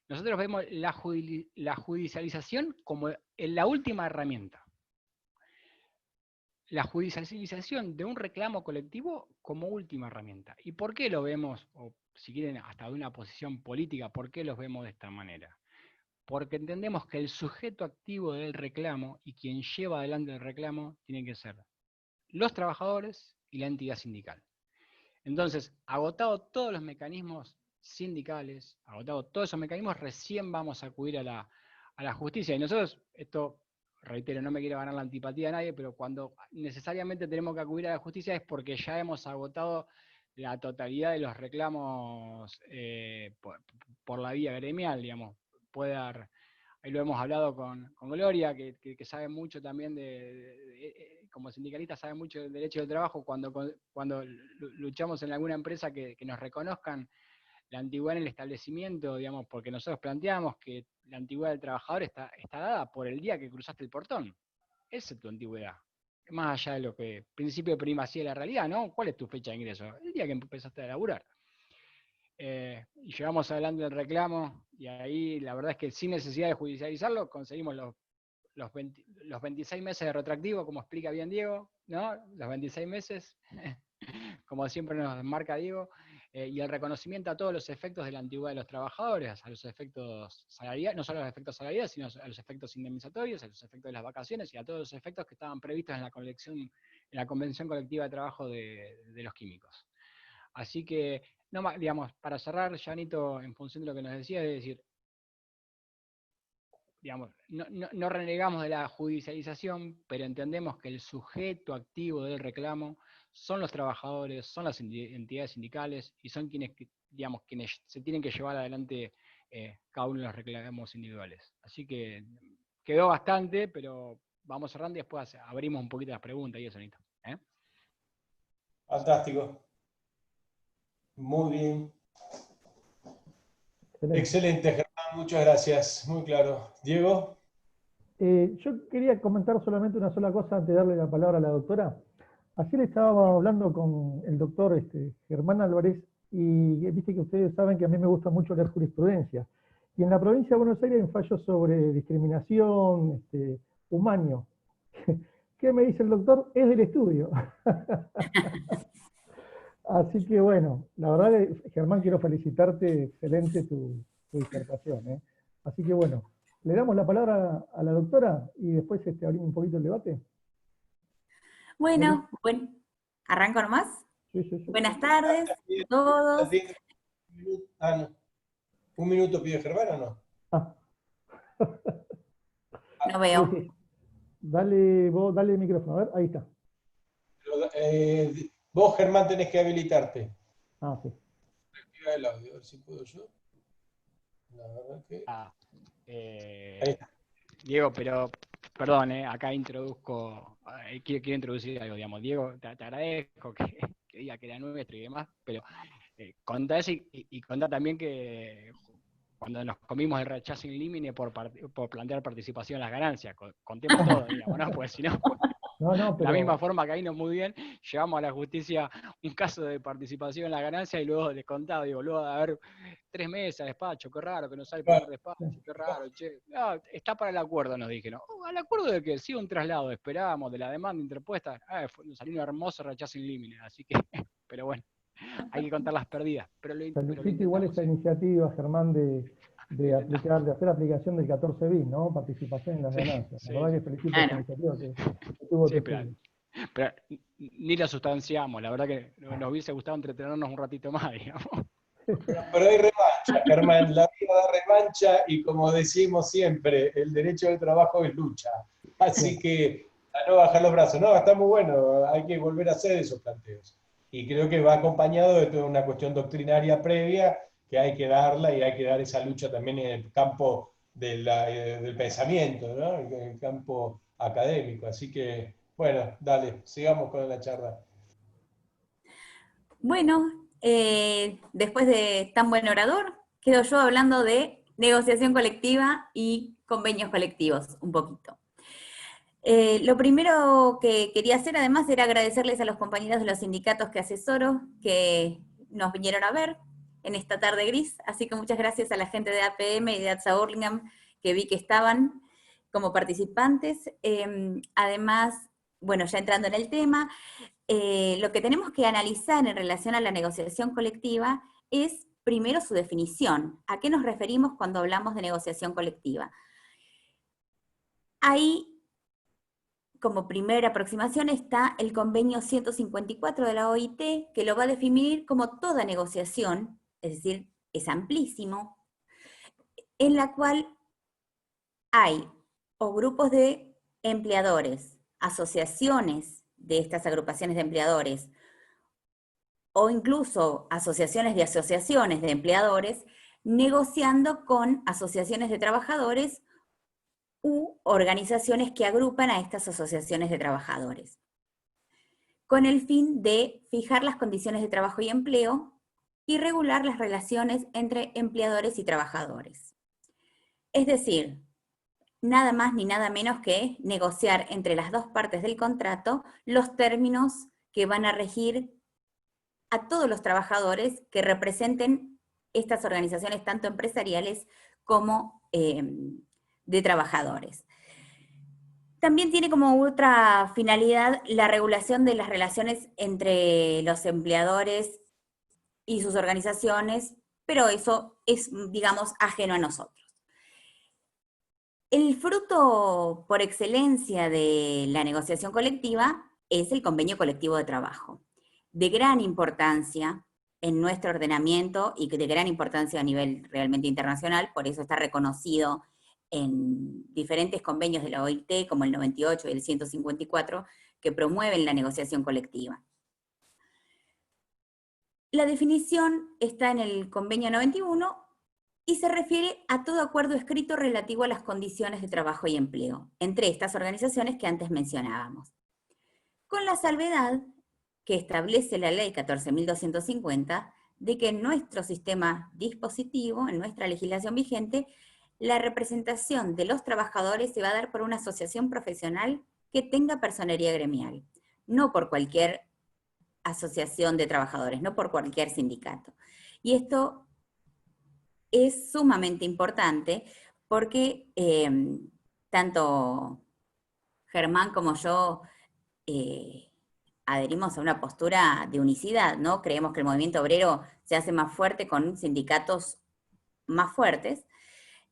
nosotros vemos la judicialización como la última herramienta. La judicialización de un reclamo colectivo como última herramienta. ¿Y por qué lo vemos, o si quieren hasta de una posición política, por qué los vemos de esta manera? Porque entendemos que el sujeto activo del reclamo y quien lleva adelante el reclamo tienen que ser los trabajadores y la entidad sindical. Entonces, agotado todos los mecanismos sindicales, agotado todos esos mecanismos, recién vamos a acudir a la justicia. Y nosotros, esto, reitero, no me quiero ganar la antipatía de nadie, pero cuando necesariamente tenemos que acudir a la justicia es porque ya hemos agotado la totalidad de los reclamos por la vía gremial, digamos. Puede dar, ahí lo hemos hablado con Gloria, que sabe mucho también como sindicalista, sabe mucho del derecho del trabajo, cuando luchamos en alguna empresa que nos reconozcan la antigüedad en el establecimiento, digamos, porque nosotros planteamos que la antigüedad del trabajador está dada por el día que cruzaste el portón. Esa es tu antigüedad. Más allá de lo que, principio de primacía de la realidad, ¿no? ¿Cuál es tu fecha de ingreso? El día que empezaste a laburar. Y llevamos adelante el reclamo, y ahí la verdad es que sin necesidad de judicializarlo, conseguimos los 26 meses de retroactivo, como explica bien Diego, ¿no? Los 26 meses, como siempre nos marca Diego, y el reconocimiento a todos los efectos de la antigüedad de los trabajadores, a los efectos salariales, no solo a los efectos salariales, sino a los efectos indemnizatorios, a los efectos de las vacaciones y a todos los efectos que estaban previstos en la Convención Colectiva de Trabajo de los Químicos. Así que, no más, digamos, para cerrar, Janito, en función de lo que nos decía, es decir, digamos, no renegamos de la judicialización, pero entendemos que el sujeto activo del reclamo son los trabajadores, son las entidades sindicales y son quienes se tienen que llevar adelante cada uno de los reclamos individuales. Así que quedó bastante, pero vamos cerrando y después abrimos un poquito las preguntas y eso, Janito. Fantástico. Muy bien. Excelente. Excelente, Germán, muchas gracias. Muy claro. Diego. Yo quería comentar solamente una sola cosa antes de darle la palabra a la doctora. Ayer estábamos hablando con el doctor Germán Álvarez y viste que ustedes saben que a mí me gusta mucho leer jurisprudencia. Y en la provincia de Buenos Aires hay un fallo sobre discriminación, humanio. ¿Qué me dice el doctor? Es del estudio. Así que bueno, la verdad, Germán, quiero felicitarte, excelente tu disertación, ¿eh? Así que bueno, le damos la palabra a la doctora y después abrimos un poquito el debate. Bueno, ¿arranco nomás? Sí, sí, sí. Buenas tardes a todos. No. ¿Un minuto pide Germán o no? Ah. No veo. Sí, sí. Dale el micrófono, a ver, ahí está. Vos, Germán, tenés que habilitarte. Ah, sí. Activa el audio, a ver si puedo yo. La verdad que... Ahí está. Diego, pero, perdón, acá introduzco, quiero introducir algo, digamos. Diego, te agradezco que diga que era nuestro y demás, pero contá eso y contá también que cuando nos comimos el rechazo in limine por plantear participación en las ganancias, contemos todo, digamos, ¿no? Porque si no... No, pero... La misma forma que ahí nos muy bien, llevamos a la justicia un caso de participación en la ganancia y luego descontado, digo, luego de haber 3 meses de despacho, qué raro que no sale el primer despacho, qué raro, che. No, está para el acuerdo, nos dijeron. ¿Al acuerdo de qué? Sí, un traslado, esperábamos, de la demanda interpuesta. Nos salió un hermoso rechazo in limine, así que, pero bueno, hay que contar las perdidas. Felicito igual esta iniciativa, Germán, de hacer aplicación del 14 bis, ¿no? Participación en las ganancias. La verdad que felicito esta iniciativa que tuvo sí, pero ni la sustanciamos, la verdad que nos hubiese gustado entretenernos un ratito más, digamos. Pero hay revancha, Germán, la vida da revancha y como decimos siempre, el derecho del trabajo es lucha. Así que a no bajar los brazos. No, está muy bueno, hay que volver a hacer esos planteos. Y creo que va acompañado de toda una cuestión doctrinaria previa que hay que darla y hay que dar esa lucha también en el campo del pensamiento, ¿no? En el campo académico. Así que, bueno, dale, sigamos con la charla. Bueno, después de tan buen orador, quedo yo hablando de negociación colectiva y convenios colectivos, un poquito. Lo primero que quería hacer además era agradecerles a los compañeros de los sindicatos que asesoro, que nos vinieron a ver en esta tarde gris, así que muchas gracias a la gente de APM y de ATSA Hurlingham que vi que estaban como participantes. Además, bueno, ya entrando en el tema, lo que tenemos que analizar en relación a la negociación colectiva es primero su definición. ¿A qué nos referimos cuando hablamos de negociación colectiva? Ahí, como primera aproximación, está el convenio 154 de la OIT, que lo va a definir como toda negociación, es decir, es amplísimo, en la cual hay o grupos de empleadores, asociaciones de estas agrupaciones de empleadores, o incluso asociaciones de empleadores, negociando con asociaciones de trabajadores u organizaciones que agrupan a estas asociaciones de trabajadores, con el fin de fijar las condiciones de trabajo y empleo y regular las relaciones entre empleadores y trabajadores. Es decir, nada más ni nada menos que negociar entre las dos partes del contrato los términos que van a regir a todos los trabajadores que representen estas organizaciones tanto empresariales como de trabajadores. También tiene como otra finalidad la regulación de las relaciones entre los empleadores y sus organizaciones, pero eso es, digamos, ajeno a nosotros. El fruto por excelencia de la negociación colectiva es el convenio colectivo de trabajo, de gran importancia en nuestro ordenamiento y de gran importancia a nivel realmente internacional, por eso está reconocido en diferentes convenios de la OIT, como el 98 y el 154, que promueven la negociación colectiva. La definición está en el convenio 91 y se refiere a todo acuerdo escrito relativo a las condiciones de trabajo y empleo, entre estas organizaciones que antes mencionábamos. Con la salvedad que establece la ley 14.250, de que en nuestro sistema dispositivo, en nuestra legislación vigente, la representación de los trabajadores se va a dar por una asociación profesional que tenga personería gremial, no por cualquier asociación de trabajadores, no por cualquier sindicato. Y esto es sumamente importante porque tanto Germán como yo adherimos a una postura de unicidad, ¿no? Creemos que el movimiento obrero se hace más fuerte con sindicatos más fuertes,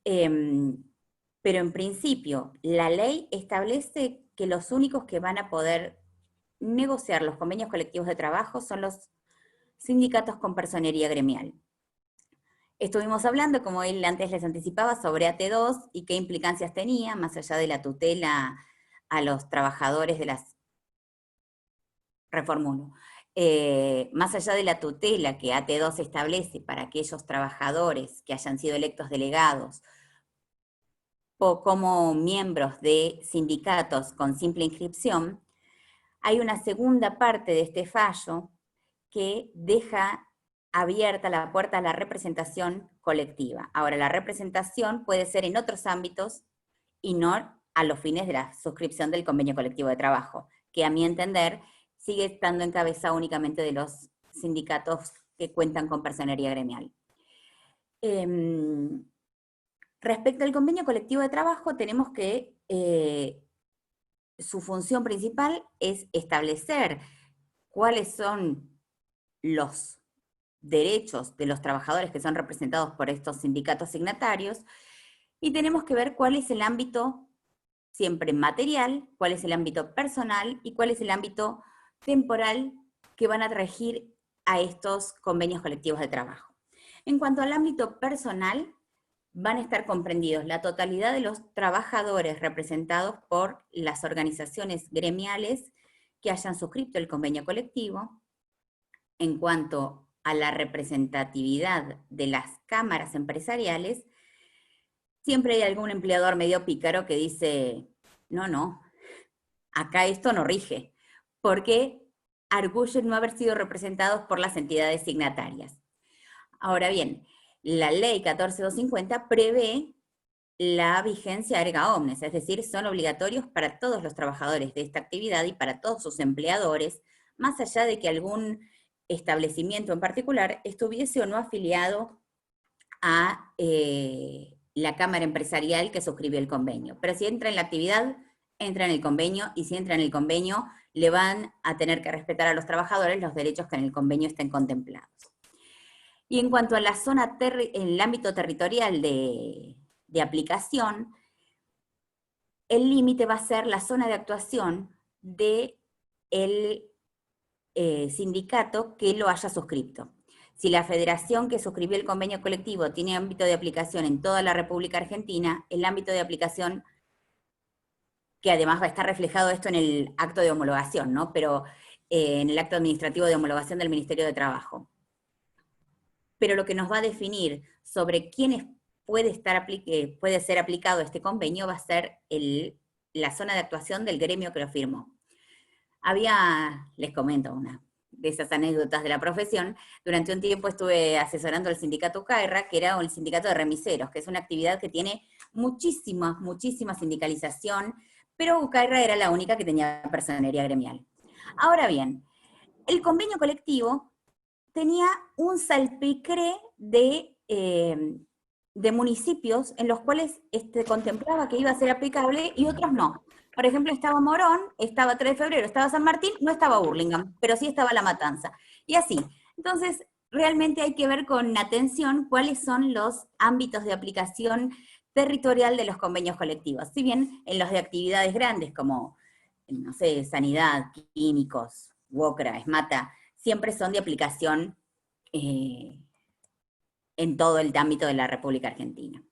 pero en principio la ley establece que los únicos que van a poder negociar los convenios colectivos de trabajo son los sindicatos con personería gremial. Estuvimos hablando, como él antes les anticipaba, sobre AT2 y qué implicancias tenía, más allá de la tutela a los trabajadores de las... Reformulo. Más allá de la tutela que AT2 establece para aquellos trabajadores que hayan sido electos delegados o como miembros de sindicatos con simple inscripción, hay una segunda parte de este fallo que deja abierta la puerta a la representación colectiva. Ahora, la representación puede ser en otros ámbitos y no a los fines de la suscripción del convenio colectivo de trabajo, que a mi entender sigue estando en cabeza únicamente de los sindicatos que cuentan con personería gremial. Respecto al convenio colectivo de trabajo, tenemos que su función principal es establecer cuáles son los derechos de los trabajadores que son representados por estos sindicatos signatarios, y tenemos que ver cuál es el ámbito siempre material, cuál es el ámbito personal y cuál es el ámbito temporal que van a regir a estos convenios colectivos de trabajo. En cuanto al ámbito personal, van a estar comprendidos la totalidad de los trabajadores representados por las organizaciones gremiales que hayan suscrito el convenio colectivo. En cuanto a la representatividad de las cámaras empresariales, siempre hay algún empleador medio pícaro que dice, no, acá esto no rige, porque arguyen no haber sido representados por las entidades signatarias. Ahora bien, la ley 14.250 prevé la vigencia erga omnes, es decir, son obligatorios para todos los trabajadores de esta actividad y para todos sus empleadores, más allá de que algún establecimiento en particular estuviese o no afiliado a la cámara empresarial que suscribió el convenio. Pero si entra en la actividad, entra en el convenio, y si entra en el convenio, le van a tener que respetar a los trabajadores los derechos que en el convenio estén contemplados. Y en cuanto a la zona, en el ámbito territorial de aplicación, el límite va a ser la zona de actuación del sindicato que lo haya suscrito. Si la federación que suscribió el convenio colectivo tiene ámbito de aplicación en toda la República Argentina, el ámbito de aplicación, que además va a estar reflejado esto en el acto de homologación, ¿no? Pero en el acto administrativo de homologación del Ministerio de Trabajo. Pero lo que nos va a definir sobre quiénes puede ser aplicado este convenio va a ser la zona de actuación del gremio que lo firmó. Les comento de esas anécdotas de la profesión, durante un tiempo estuve asesorando al sindicato UCAIRA, que era el sindicato de remiseros, que es una actividad que tiene muchísima sindicalización, pero UCAIRA era la única que tenía personería gremial. Ahora bien, el convenio colectivo tenía un salpicré de municipios en los cuales contemplaba que iba a ser aplicable y otros no. Por ejemplo, estaba Morón, estaba 3 de febrero, estaba San Martín, no estaba Burlingame, pero sí estaba La Matanza. Y así. Entonces, realmente hay que ver con atención cuáles son los ámbitos de aplicación territorial de los convenios colectivos. Si bien en los de actividades grandes como, no sé, sanidad, químicos, UOCRA, ESMATA, siempre son de aplicación en todo el ámbito de la República Argentina.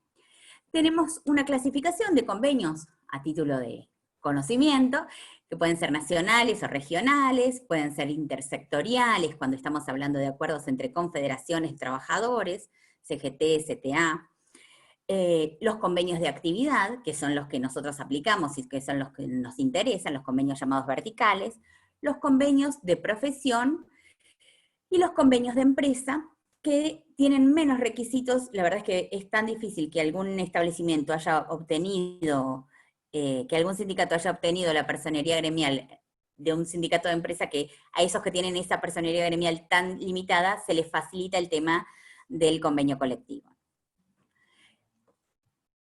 Tenemos una clasificación de convenios a título de conocimiento, que pueden ser nacionales o regionales, pueden ser intersectoriales, cuando estamos hablando de acuerdos entre confederaciones, trabajadores, CGT, CTA, los convenios de actividad, que son los que nosotros aplicamos y que son los que nos interesan, los convenios llamados verticales, los convenios de profesión y los convenios de empresa, que tienen menos requisitos. La verdad es que es tan difícil que algún establecimiento haya obtenido, que algún sindicato haya obtenido la personería gremial de un sindicato de empresa, que a esos que tienen esa personería gremial tan limitada se les facilita el tema del convenio colectivo.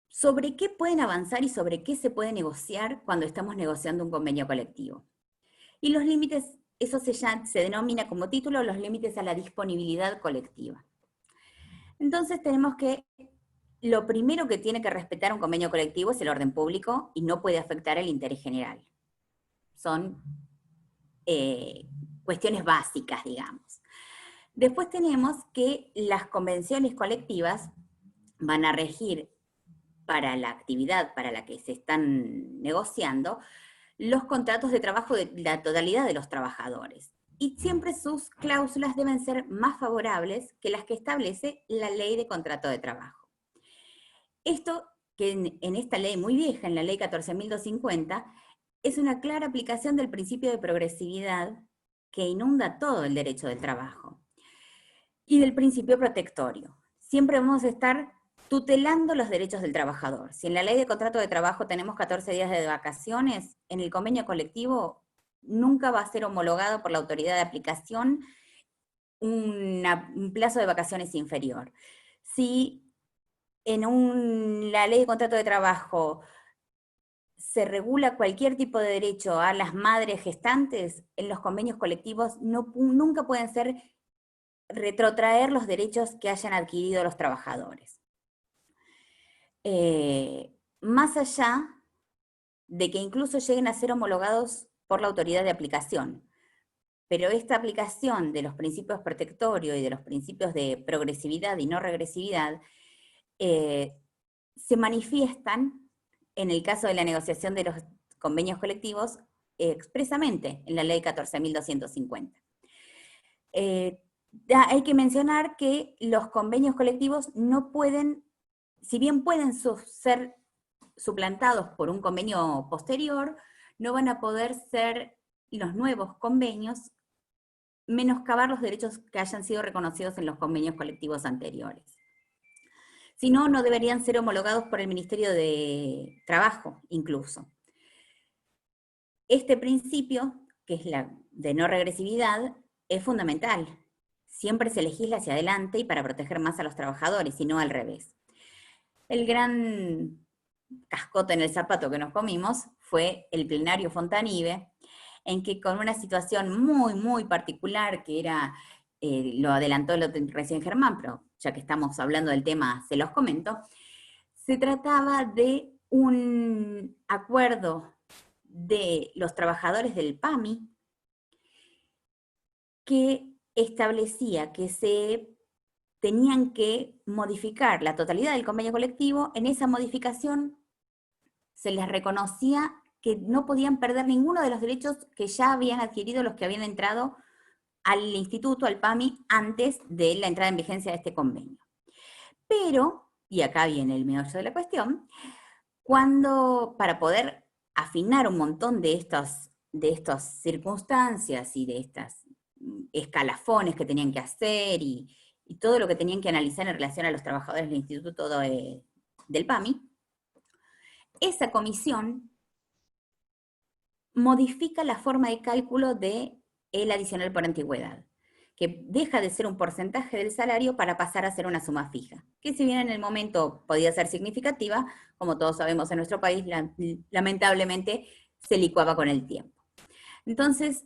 ¿Sobre qué pueden avanzar y sobre qué se puede negociar cuando estamos negociando un convenio colectivo? Y los límites, eso se denomina como título los límites a la disponibilidad colectiva. Entonces tenemos que, lo primero que tiene que respetar un convenio colectivo es el orden público y no puede afectar el interés general. Son cuestiones básicas, digamos. Después tenemos que las convenciones colectivas van a regir para la actividad para la que se están negociando los contratos de trabajo de la totalidad de los trabajadores. Y siempre sus cláusulas deben ser más favorables que las que establece la ley de contrato de trabajo. Esto, que en esta ley muy vieja, en la ley 14.250, es una clara aplicación del principio de progresividad que inunda todo el derecho del trabajo. Y del principio protectorio. Siempre vamos a estar tutelando los derechos del trabajador. Si en la ley de contrato de trabajo tenemos 14 días de vacaciones, en el convenio colectivo nunca va a ser homologado por la autoridad de aplicación un plazo de vacaciones inferior. Si en la ley de contrato de trabajo se regula cualquier tipo de derecho a las madres gestantes, en los convenios colectivos nunca pueden ser retrotraer los derechos que hayan adquirido los trabajadores. Más allá de que incluso lleguen a ser homologados por la autoridad de aplicación. Pero esta aplicación de los principios protectorios y de los principios de progresividad y no regresividad se manifiestan en el caso de la negociación de los convenios colectivos expresamente en la ley 14.250. Hay que mencionar que los convenios colectivos no pueden, si bien pueden ser suplantados por un convenio posterior, no van a poder ser los nuevos convenios menoscabar los derechos que hayan sido reconocidos en los convenios colectivos anteriores. Si no, no deberían ser homologados por el Ministerio de Trabajo, incluso. Este principio, que es la de no regresividad, es fundamental. Siempre se legisla hacia adelante y para proteger más a los trabajadores, y no al revés. El gran cascote en el zapato que nos comimos fue el plenario Fontanive, en que con una situación muy, muy particular, que era, lo adelantó recién Germán, pero ya que estamos hablando del tema, se los comento, se trataba de un acuerdo de los trabajadores del PAMI, que establecía que se tenían que modificar la totalidad del convenio colectivo. En esa modificación se les reconocía que no podían perder ninguno de los derechos que ya habían adquirido los que habían entrado al instituto, al PAMI, antes de la entrada en vigencia de este convenio. Pero, y acá viene el meollo de la cuestión, para poder afinar un montón de estas circunstancias y de estas escalafones que tenían que hacer y todo lo que tenían que analizar en relación a los trabajadores del Instituto del PAMI, esa comisión modifica la forma de cálculo del adicional por antigüedad, que deja de ser un porcentaje del salario para pasar a ser una suma fija, que si bien en el momento podía ser significativa, como todos sabemos en nuestro país, lamentablemente se licuaba con el tiempo. Entonces,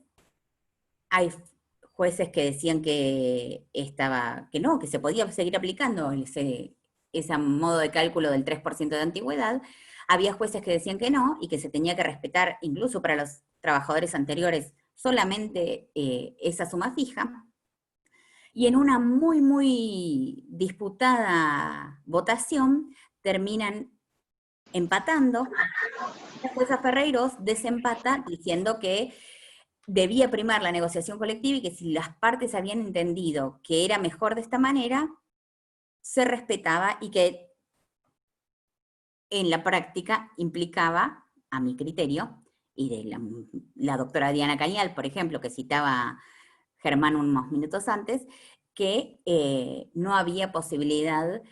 hay jueces que decían que no, que se podía seguir aplicando ese modo de cálculo del 3% de antigüedad. Había jueces que decían que no, y que se tenía que respetar, incluso para los trabajadores anteriores, solamente esa suma fija. Y en una muy, muy disputada votación, terminan empatando. La jueza Ferreiros desempata diciendo que debía primar la negociación colectiva y que si las partes habían entendido que era mejor de esta manera, se respetaba, y que en la práctica implicaba, a mi criterio, y de la doctora Diana Cañal, por ejemplo, que citaba Germán unos minutos antes, que no había posibilidad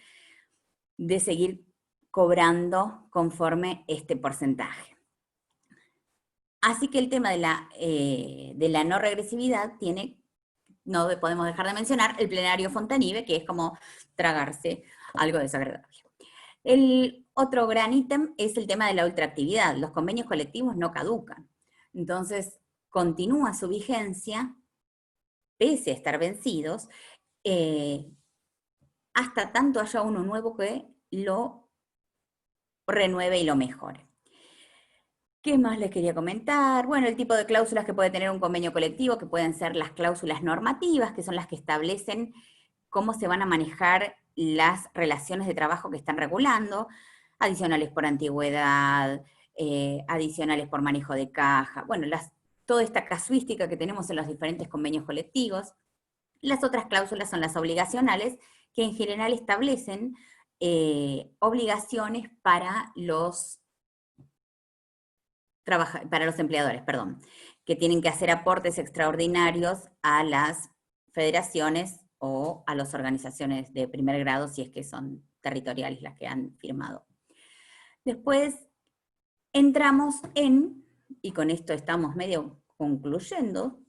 de seguir cobrando conforme este porcentaje. Así que el tema de la no regresividad no podemos dejar de mencionar el plenario Fontanive, que es como tragarse algo desagradable. El otro gran ítem es el tema de la ultraactividad. Los convenios colectivos no caducan. Entonces, continúa su vigencia, pese a estar vencidos, hasta tanto haya uno nuevo que lo renueve y lo mejore. ¿Qué más les quería comentar? Bueno, el tipo de cláusulas que puede tener un convenio colectivo, que pueden ser las cláusulas normativas, que son las que establecen cómo se van a manejar las relaciones de trabajo que están regulando, adicionales por antigüedad, adicionales por manejo de caja, bueno, toda esta casuística que tenemos en los diferentes convenios colectivos. Las otras cláusulas son las obligacionales, que en general establecen obligaciones para los empleadores, que tienen que hacer aportes extraordinarios a las federaciones o a las organizaciones de primer grado, si es que son territoriales las que han firmado. Después entramos y con esto estamos medio concluyendo,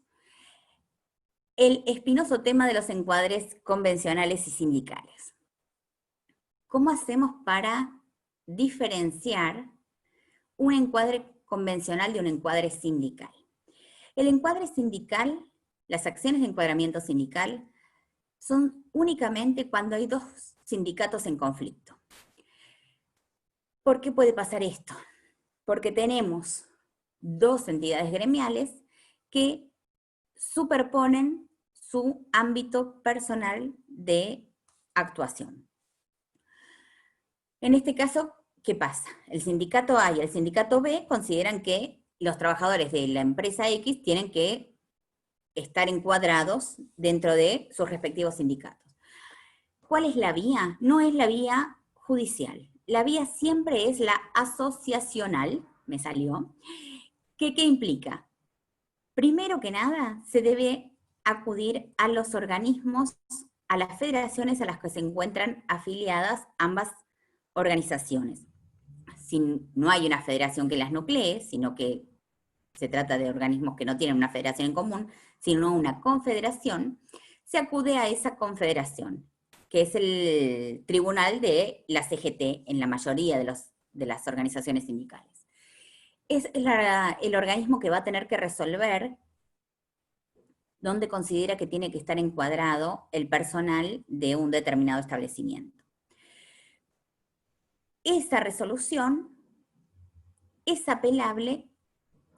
el espinoso tema de los encuadres convencionales y sindicales. ¿Cómo hacemos para diferenciar un encuadre convencional de un encuadre sindical? El encuadre sindical, las acciones de encuadramiento sindical, son únicamente cuando hay dos sindicatos en conflicto. ¿Por qué puede pasar esto? Porque tenemos dos entidades gremiales que superponen su ámbito personal de actuación. En este caso, ¿qué pasa? El sindicato A y el sindicato B consideran que los trabajadores de la empresa X tienen que estar encuadrados dentro de sus respectivos sindicatos. ¿Cuál es la vía? No es la vía judicial. La vía siempre es la asociacional, me salió. ¿Qué implica? Primero que nada, se debe acudir a los organismos, a las federaciones a las que se encuentran afiliadas ambas organizaciones. Si no hay una federación que las nuclee, sino que se trata de organismos que no tienen una federación en común, sino una confederación, se acude a esa confederación, que es el tribunal de la CGT en la mayoría de las organizaciones sindicales. Es el organismo que va a tener que resolver dónde considera que tiene que estar encuadrado el personal de un determinado establecimiento. Esa resolución es apelable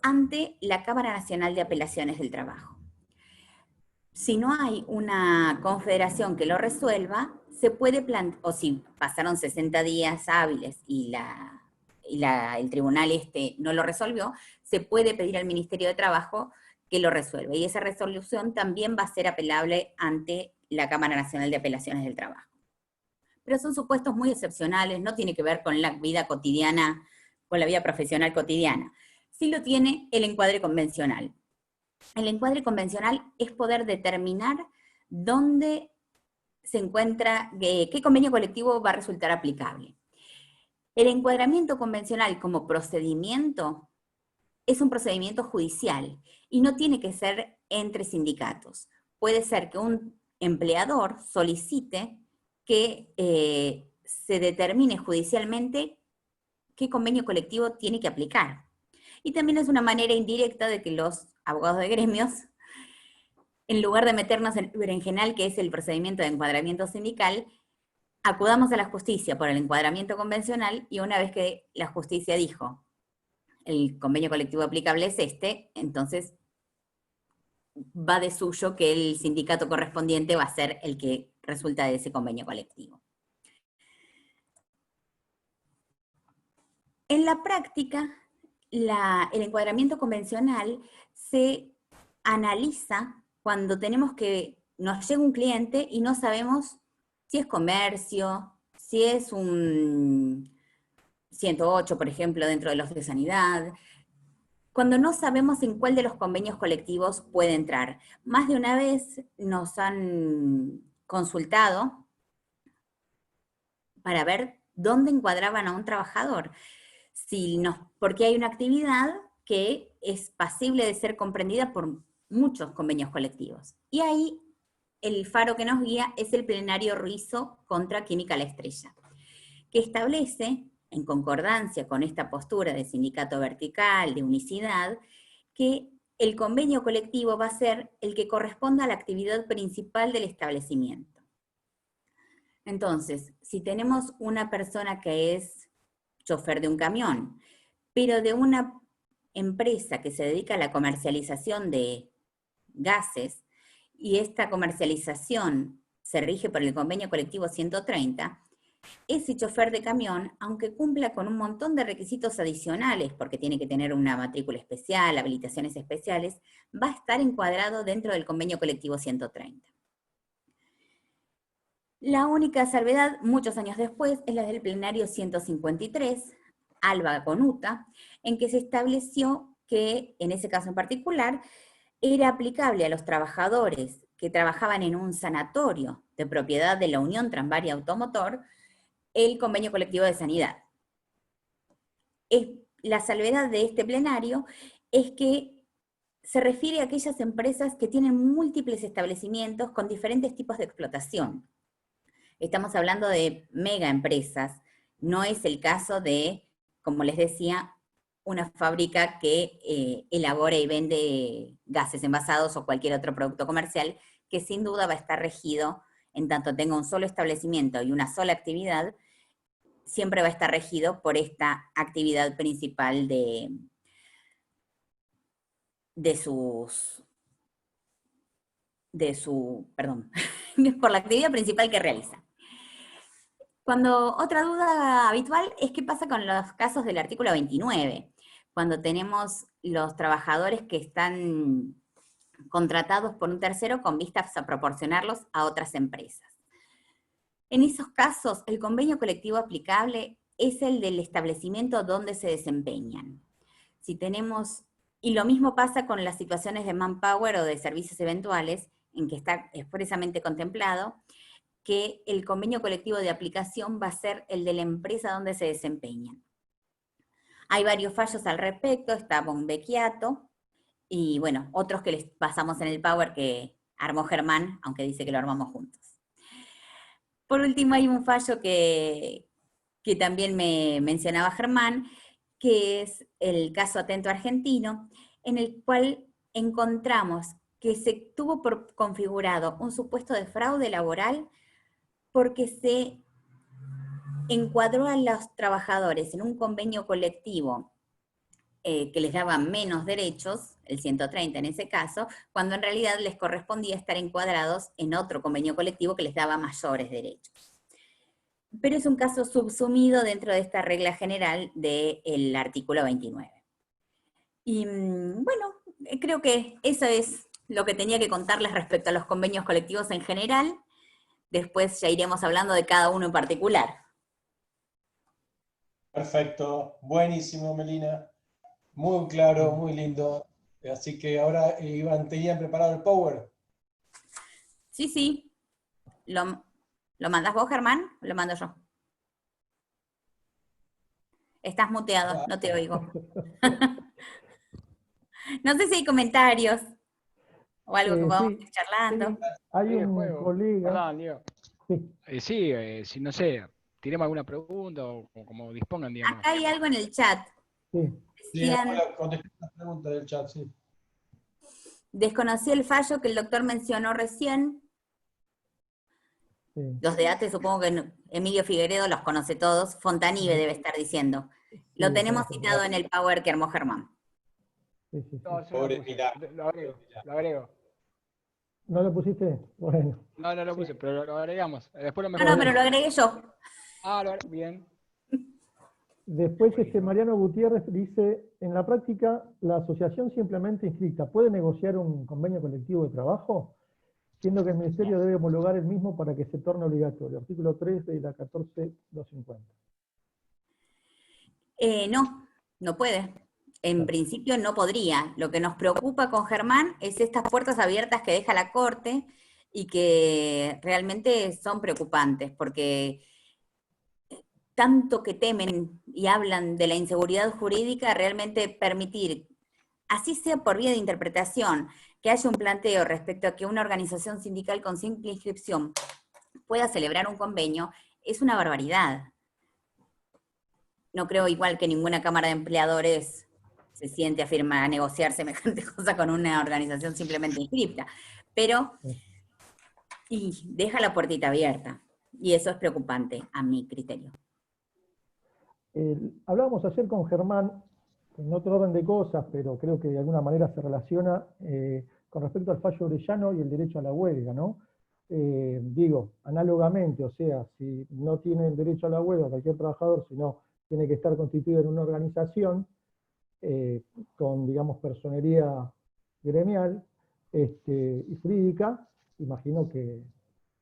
ante la Cámara Nacional de Apelaciones del Trabajo. Si no hay una confederación que lo resuelva, se puede o si pasaron 60 días hábiles y el tribunal no lo resolvió, se puede pedir al Ministerio de Trabajo que lo resuelva. Y esa resolución también va a ser apelable ante la Cámara Nacional de Apelaciones del Trabajo. Pero son supuestos muy excepcionales, no tiene que ver con la vida cotidiana, con la vida profesional cotidiana. Sí lo tiene el encuadre convencional. el encuadre convencional es poder determinar dónde se encuentra, qué convenio colectivo va a resultar aplicable. El encuadramiento convencional como procedimiento es un procedimiento judicial y no tiene que ser entre sindicatos. Puede ser que un empleador solicite que se determine judicialmente qué convenio colectivo tiene que aplicar. Y también es una manera indirecta de que los abogados de gremios, en lugar de meternos en el berenjenal, que es el procedimiento de encuadramiento sindical, acudamos a la justicia por el encuadramiento convencional, y una vez que la justicia dijo el convenio colectivo aplicable es este, entonces va de suyo que el sindicato correspondiente va a ser el que resulta de ese convenio colectivo. En la práctica, el encuadramiento convencional se analiza cuando nos llega un cliente y no sabemos si es comercio, si es un 108, por ejemplo, dentro de los de sanidad, cuando no sabemos en cuál de los convenios colectivos puede entrar. Más de una vez nos han consultado para ver dónde encuadraban a un trabajador. Porque hay una actividad que es pasible de ser comprendida por muchos convenios colectivos. Y ahí el faro que nos guía es el plenario Ruizo contra Química La Estrella, que establece, en concordancia con esta postura de sindicato vertical, de unicidad, que el convenio colectivo va a ser el que corresponda a la actividad principal del establecimiento. Entonces, si tenemos una persona que es chofer de un camión, pero de una empresa que se dedica a la comercialización de gases, y esta comercialización se rige por el convenio colectivo 130, ese chofer de camión, aunque cumpla con un montón de requisitos adicionales, porque tiene que tener una matrícula especial, habilitaciones especiales, va a estar encuadrado dentro del convenio colectivo 130. La única salvedad, muchos años después, es la del plenario 153, Alba con UTA, en que se estableció que, en ese caso en particular, era aplicable a los trabajadores que trabajaban en un sanatorio de propiedad de la Unión Tranviaria Automotor el convenio colectivo de sanidad. La salvedad de este plenario es que se refiere a aquellas empresas que tienen múltiples establecimientos con diferentes tipos de explotación. Estamos hablando de mega empresas, no es el caso de, como les decía, una fábrica que elabora y vende gases envasados o cualquier otro producto comercial, que sin duda va a estar regido, en tanto tenga un solo establecimiento y una sola actividad, siempre va a estar regido por esta actividad principal por la actividad principal que realiza. Otra duda habitual es qué pasa con los casos del artículo 29, cuando tenemos los trabajadores que están contratados por un tercero con vistas a proporcionarlos a otras empresas. En esos casos, el convenio colectivo aplicable es el del establecimiento donde se desempeñan. Y lo mismo pasa con las situaciones de manpower o de servicios eventuales, en que está expresamente contemplado que el convenio colectivo de aplicación va a ser el de la empresa donde se desempeñan. Hay varios fallos al respecto, está Bonvecchiato, y bueno, otros que les pasamos en el Power que armó Germán, aunque dice que lo armamos juntos. Por último, hay un fallo que también me mencionaba Germán, que es el caso Atento Argentino, en el cual encontramos que se tuvo por configurado un supuesto de fraude laboral porque se encuadró a los trabajadores en un convenio colectivo que les daba menos derechos, el 130 en ese caso, cuando en realidad les correspondía estar encuadrados en otro convenio colectivo que les daba mayores derechos. Pero es un caso subsumido dentro de esta regla general del artículo 29. Y bueno, creo que eso es lo que tenía que contarles respecto a los convenios colectivos en general. Después ya iremos hablando de cada uno en particular. Perfecto, buenísimo, Melina. Muy claro, muy lindo. Así que ahora, Iván, ¿tenían preparado el Power? Sí, sí. ¿Lo mandás vos, Germán? ¿O lo mando yo? Estás muteado, no te oigo. No sé si hay comentarios o algo que podamos Sí, ir charlando. hay Sí, un juego. colega. Perdón, Diego. Sí, Si no sé, tiremos alguna pregunta o como dispongan, digamos. Acá hay algo en el chat. sí. Sí, Decían, contesté las preguntas del chat, sí. desconocí el fallo que el doctor mencionó recién. Sí, Los de ATE supongo que Emilio Figueredo los conoce todos. Fontanive debe estar diciendo. Lo sí, tenemos conozco. citado en el Power que armó Germán. Sí, sí, sí. No, eso no lo Pobre puse. Milán. Lo agrego, lo agrego. ¿No lo pusiste? Bueno. No, no lo puse, pero lo agregamos. Después lo No, no, mejoramos. pero lo agregué yo. Bien. Después Buenísimo. Mariano Gutiérrez dice, en la práctica, la asociación simplemente inscrita puede negociar un convenio colectivo de trabajo, siendo que el Ministerio debe homologar el mismo para que se torne obligatorio. Artículo 3 de la 14250. No, no puede. En principio no podría. Lo que nos preocupa con Germán es estas puertas abiertas que deja la Corte y que realmente son preocupantes, porque tanto que temen y hablan de la inseguridad jurídica, realmente permitir, así sea por vía de interpretación, que haya un planteo respecto a que una organización sindical con simple inscripción pueda celebrar un convenio, es una barbaridad. No creo igual que ninguna cámara de empleadores se siente a firmar, a negociar semejante cosa con una organización simplemente inscripta, pero y deja la puertita abierta, y eso es preocupante a mi criterio. Hablábamos ayer con Germán, en otro orden de cosas, pero creo que de alguna manera se relaciona con respecto al fallo Orellano y el derecho a la huelga, ¿no? Digo, análogamente, o sea, si no tiene el derecho a la huelga cualquier trabajador, sino tiene que estar constituido en una organización con, digamos, personería gremial y jurídica, imagino que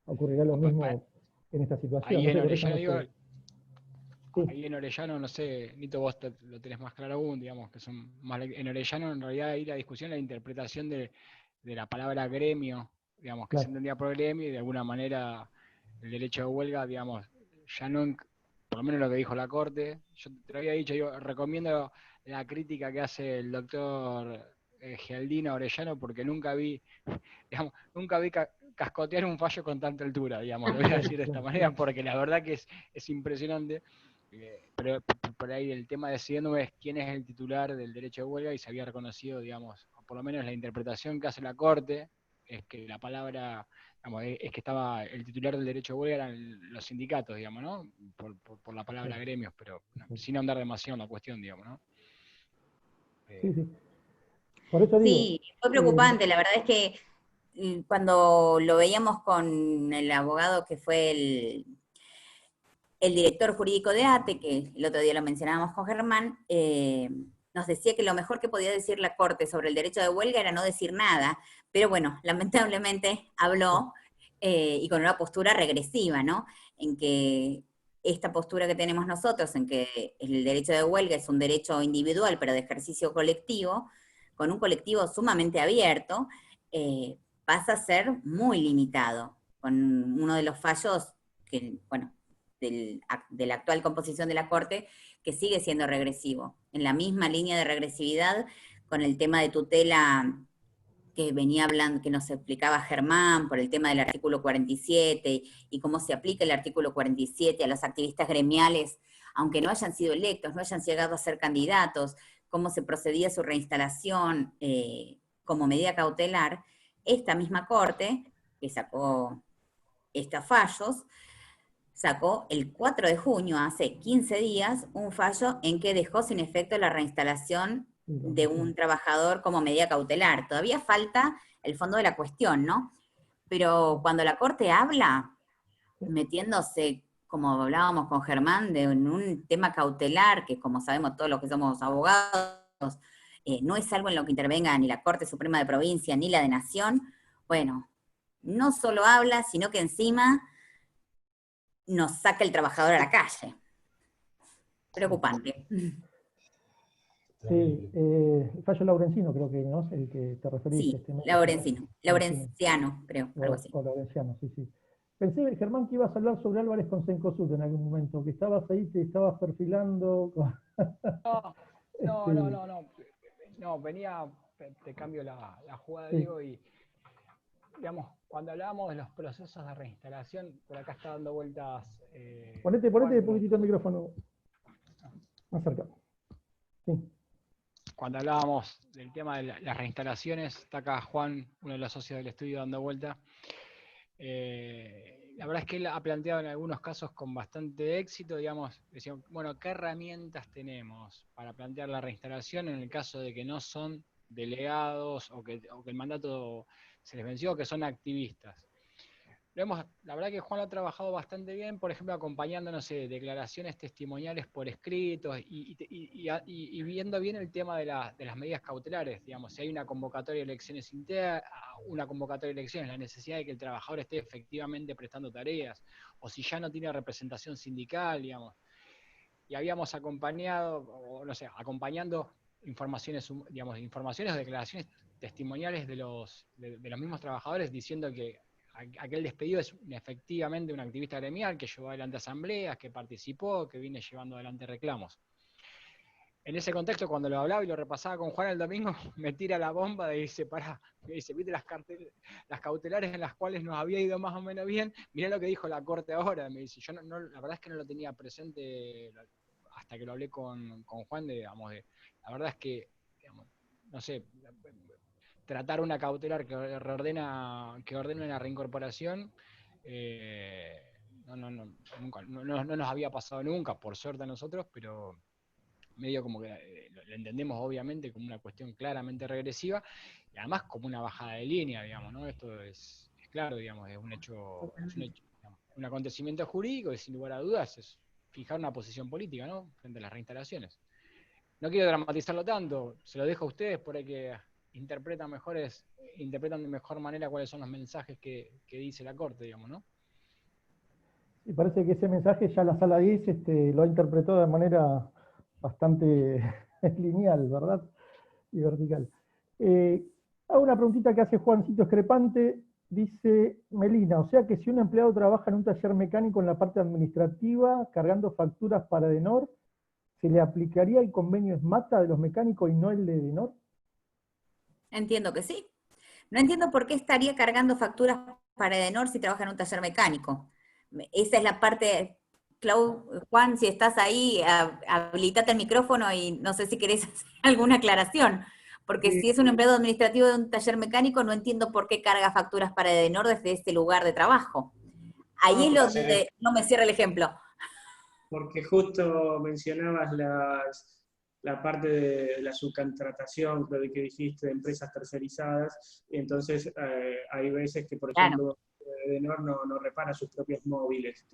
ocurrirá lo mismo en esta situación. Ahí No en sé, Orellano, digo, sí. ahí en Orellano, no sé, Nito, vos lo tenés más claro aún, digamos, que son más. En Orellano, en realidad, ahí la discusión, la interpretación de la palabra gremio, digamos, que se Claro. entendía por gremio y de alguna manera el derecho de huelga, digamos, ya no, por lo menos lo que dijo la Corte, yo te lo había dicho, yo recomiendo la crítica que hace el doctor Gialdino Orellano porque nunca vi, digamos, nunca vi cascotear un fallo con tanta altura, digamos, lo voy a decir de esta manera porque la verdad que es impresionante. Pero por ahí el tema decidiéndome es quién es el titular del derecho de huelga y se había reconocido, digamos, o por lo menos la interpretación que hace la Corte, es que la palabra, digamos, es que estaba el titular del derecho de huelga eran los sindicatos, digamos, ¿no? Por la palabra gremios, pero sin andar demasiado en la cuestión, digamos, ¿no? Sí, sí. Por eso digo. Sí, fue preocupante, la verdad es que cuando lo veíamos con el abogado que fue el director jurídico de ATE, que el otro día lo mencionábamos con Germán, nos decía que lo mejor que podía decir la Corte sobre el derecho de huelga era no decir nada, pero bueno, lamentablemente habló y con una postura regresiva, ¿no? En que esta postura que tenemos nosotros, en que el derecho de huelga es un derecho individual, pero de ejercicio colectivo, con un colectivo sumamente abierto, pasa a ser muy limitado, con uno de los fallos que, bueno, de la actual composición de la Corte, que sigue siendo regresivo. En la misma línea de regresividad con el tema de tutela que venía hablando, que nos explicaba Germán, por el tema del artículo 47 y cómo se aplica el artículo 47 a los activistas gremiales, aunque no hayan sido electos, no hayan llegado a ser candidatos, cómo se procedía a su reinstalación como medida cautelar. Esta misma Corte, que sacó estos fallos, sacó el 4 de junio, hace 15 días, un fallo en que dejó sin efecto la reinstalación de un trabajador como medida cautelar. Todavía falta el fondo de la cuestión, ¿no? Pero cuando la Corte habla, metiéndose, como hablábamos con Germán, de un tema cautelar, que como sabemos todos los que somos abogados, no es algo en lo que intervenga ni la Corte Suprema de Provincia ni la de Nación, bueno, no solo habla, sino que encima nos saca el trabajador a la calle. Preocupante. Sí, el fallo laurencino creo que, ¿no? Es el que te referís. Sí, laurenciano, creo, algo así. O laurenciano, sí, sí. Pensé, Germán, que ibas a hablar sobre Álvarez con Cencosud en algún momento, que estabas ahí, te estabas perfilando. No, venía, te cambio la jugada, Sí. Diego, y digamos, cuando hablábamos de los procesos de reinstalación, por acá está dando vueltas. Ponete Juan, un poquitito el micrófono más cerca. Sí. Cuando hablábamos del tema de las reinstalaciones, está acá Juan, uno de los socios del estudio, dando vuelta. La verdad es que él ha planteado en algunos casos con bastante éxito, digamos, decíamos, bueno, ¿qué herramientas tenemos para plantear la reinstalación en el caso de que no son delegados o que el mandato se les venció, o que son activistas? La verdad que Juan lo ha trabajado bastante bien, por ejemplo, acompañando, no sé, declaraciones testimoniales por escritos y viendo bien el tema de las medidas cautelares, digamos, si hay una convocatoria de elecciones internas, una convocatoria de elecciones, la necesidad de que el trabajador esté efectivamente prestando tareas, o si ya no tiene representación sindical, digamos. Y habíamos acompañado, o no sé, acompañando informaciones, digamos, informaciones o declaraciones testimoniales de los mismos trabajadores diciendo que aquel despedido es efectivamente un activista gremial que llevó adelante asambleas, que participó, que viene llevando adelante reclamos. En ese contexto, cuando lo hablaba y lo repasaba con Juan el domingo, me tira la bomba y dice, me dice, ¿viste las cautelares en las cuales nos había ido más o menos bien? Mirá lo que dijo la Corte ahora. Me dice, yo la verdad es que no lo tenía presente hasta que lo hablé con Juan, digamos, la verdad es que, digamos, no sé, tratar una cautelar que ordene una reincorporación, no nos había pasado nunca, por suerte a nosotros, pero medio como que lo entendemos obviamente como una cuestión claramente regresiva, y además como una bajada de línea, digamos, ¿no? Esto es claro, digamos, es un hecho, digamos, un acontecimiento jurídico, y sin lugar a dudas es fijar una posición política, ¿no? Frente a las reinstalaciones. No quiero dramatizarlo tanto, se lo dejo a ustedes por ahí que interpretan de mejor manera cuáles son los mensajes que dice la Corte, digamos, ¿no? Y parece que ese mensaje ya la Sala 10 lo ha interpretado de manera bastante lineal, ¿verdad? Y vertical. Hago una preguntita que hace Juancito Escrepante. Dice Melina, o sea que si un empleado trabaja en un taller mecánico en la parte administrativa, cargando facturas para Edenor, ¿se le aplicaría el convenio SMATA de los mecánicos y no el de Edenor? Entiendo que sí. No entiendo por qué estaría cargando facturas para Edenor si trabaja en un taller mecánico. Esa es la parte, Juan, si estás ahí, habilitate el micrófono y no sé si querés hacer alguna aclaración, porque si es un empleado administrativo de un taller mecánico, no entiendo por qué carga facturas para Edenor desde ese lugar de trabajo. Ahí es donde no me cierra el ejemplo. Porque justo mencionabas la parte de la subcontratación, creo que dijiste, de empresas tercerizadas, y entonces hay veces que, por ejemplo, Edenor no repara sus propios móviles,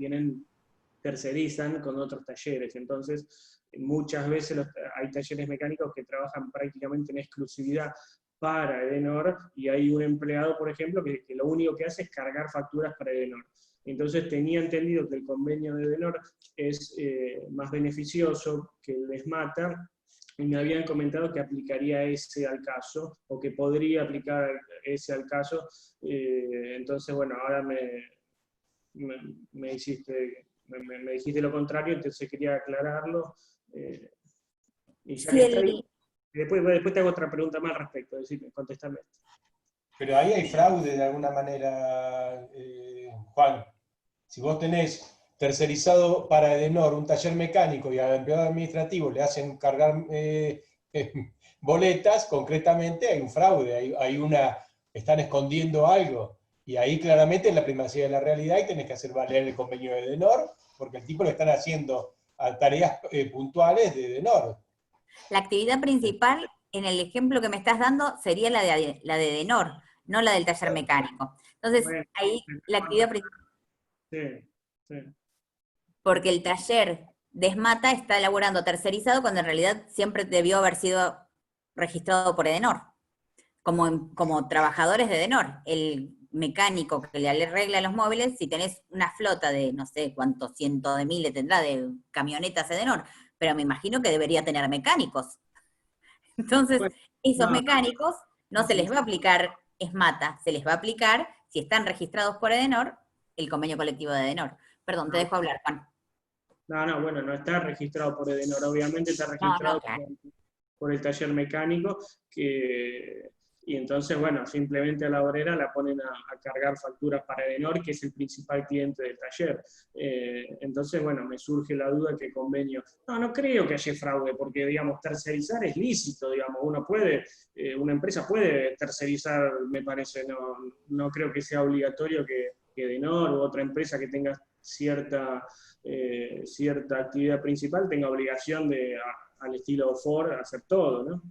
tercerizan con otros talleres, entonces muchas veces hay talleres mecánicos que trabajan prácticamente en exclusividad para Edenor, y hay un empleado, por ejemplo, que lo único que hace es cargar facturas para Edenor. Entonces tenía entendido que el convenio de Edenor es más beneficioso que el de SMATA, y me habían comentado que aplicaría ese al caso, o que podría aplicar ese al caso. Entonces, bueno, ahora me dijiste lo contrario, entonces quería aclararlo. Y ya Sí, que está ahí, después te hago otra pregunta más al respecto, contéstame. Pero ahí hay fraude de alguna manera, Juan. Si vos tenés tercerizado para Edenor un taller mecánico y al empleado administrativo le hacen cargar boletas, concretamente hay un fraude, están escondiendo algo. Y ahí claramente es la primacía de la realidad y tenés que hacer valer el convenio de Edenor, porque el tipo le están haciendo a tareas puntuales de Edenor. La actividad principal, en el ejemplo que me estás dando, sería la de Edenor, no la del taller mecánico. Entonces, bueno, ahí la actividad principal... Sí. Porque el taller de SMATA está elaborando tercerizado cuando en realidad siempre debió haber sido registrado por Edenor, como trabajadores de Edenor. El mecánico que le arregla los móviles, si tenés una flota de no sé cuántos cientos de miles tendrá de camionetas Edenor, pero me imagino que debería tener mecánicos. Entonces, Bueno, esos no, mecánicos no se les va a aplicar ESMATA, se les va a aplicar, si están registrados por Edenor, el convenio colectivo de Edenor. Perdón, te no, dejo hablar, Juan. no, bueno, no está registrado por Edenor, obviamente está No, registrado claro. por el taller mecánico, y entonces, bueno, simplemente a la obrera la ponen a cargar facturas para Edenor, que es el principal cliente del taller. Entonces, bueno, me surge la duda que convenio... No creo que haya fraude, porque, digamos, tercerizar es lícito, digamos, una empresa puede tercerizar, me parece, no creo que sea obligatorio que Edenor u otra empresa que tenga cierta actividad principal tenga obligación al estilo Ford, hacer todo, ¿no?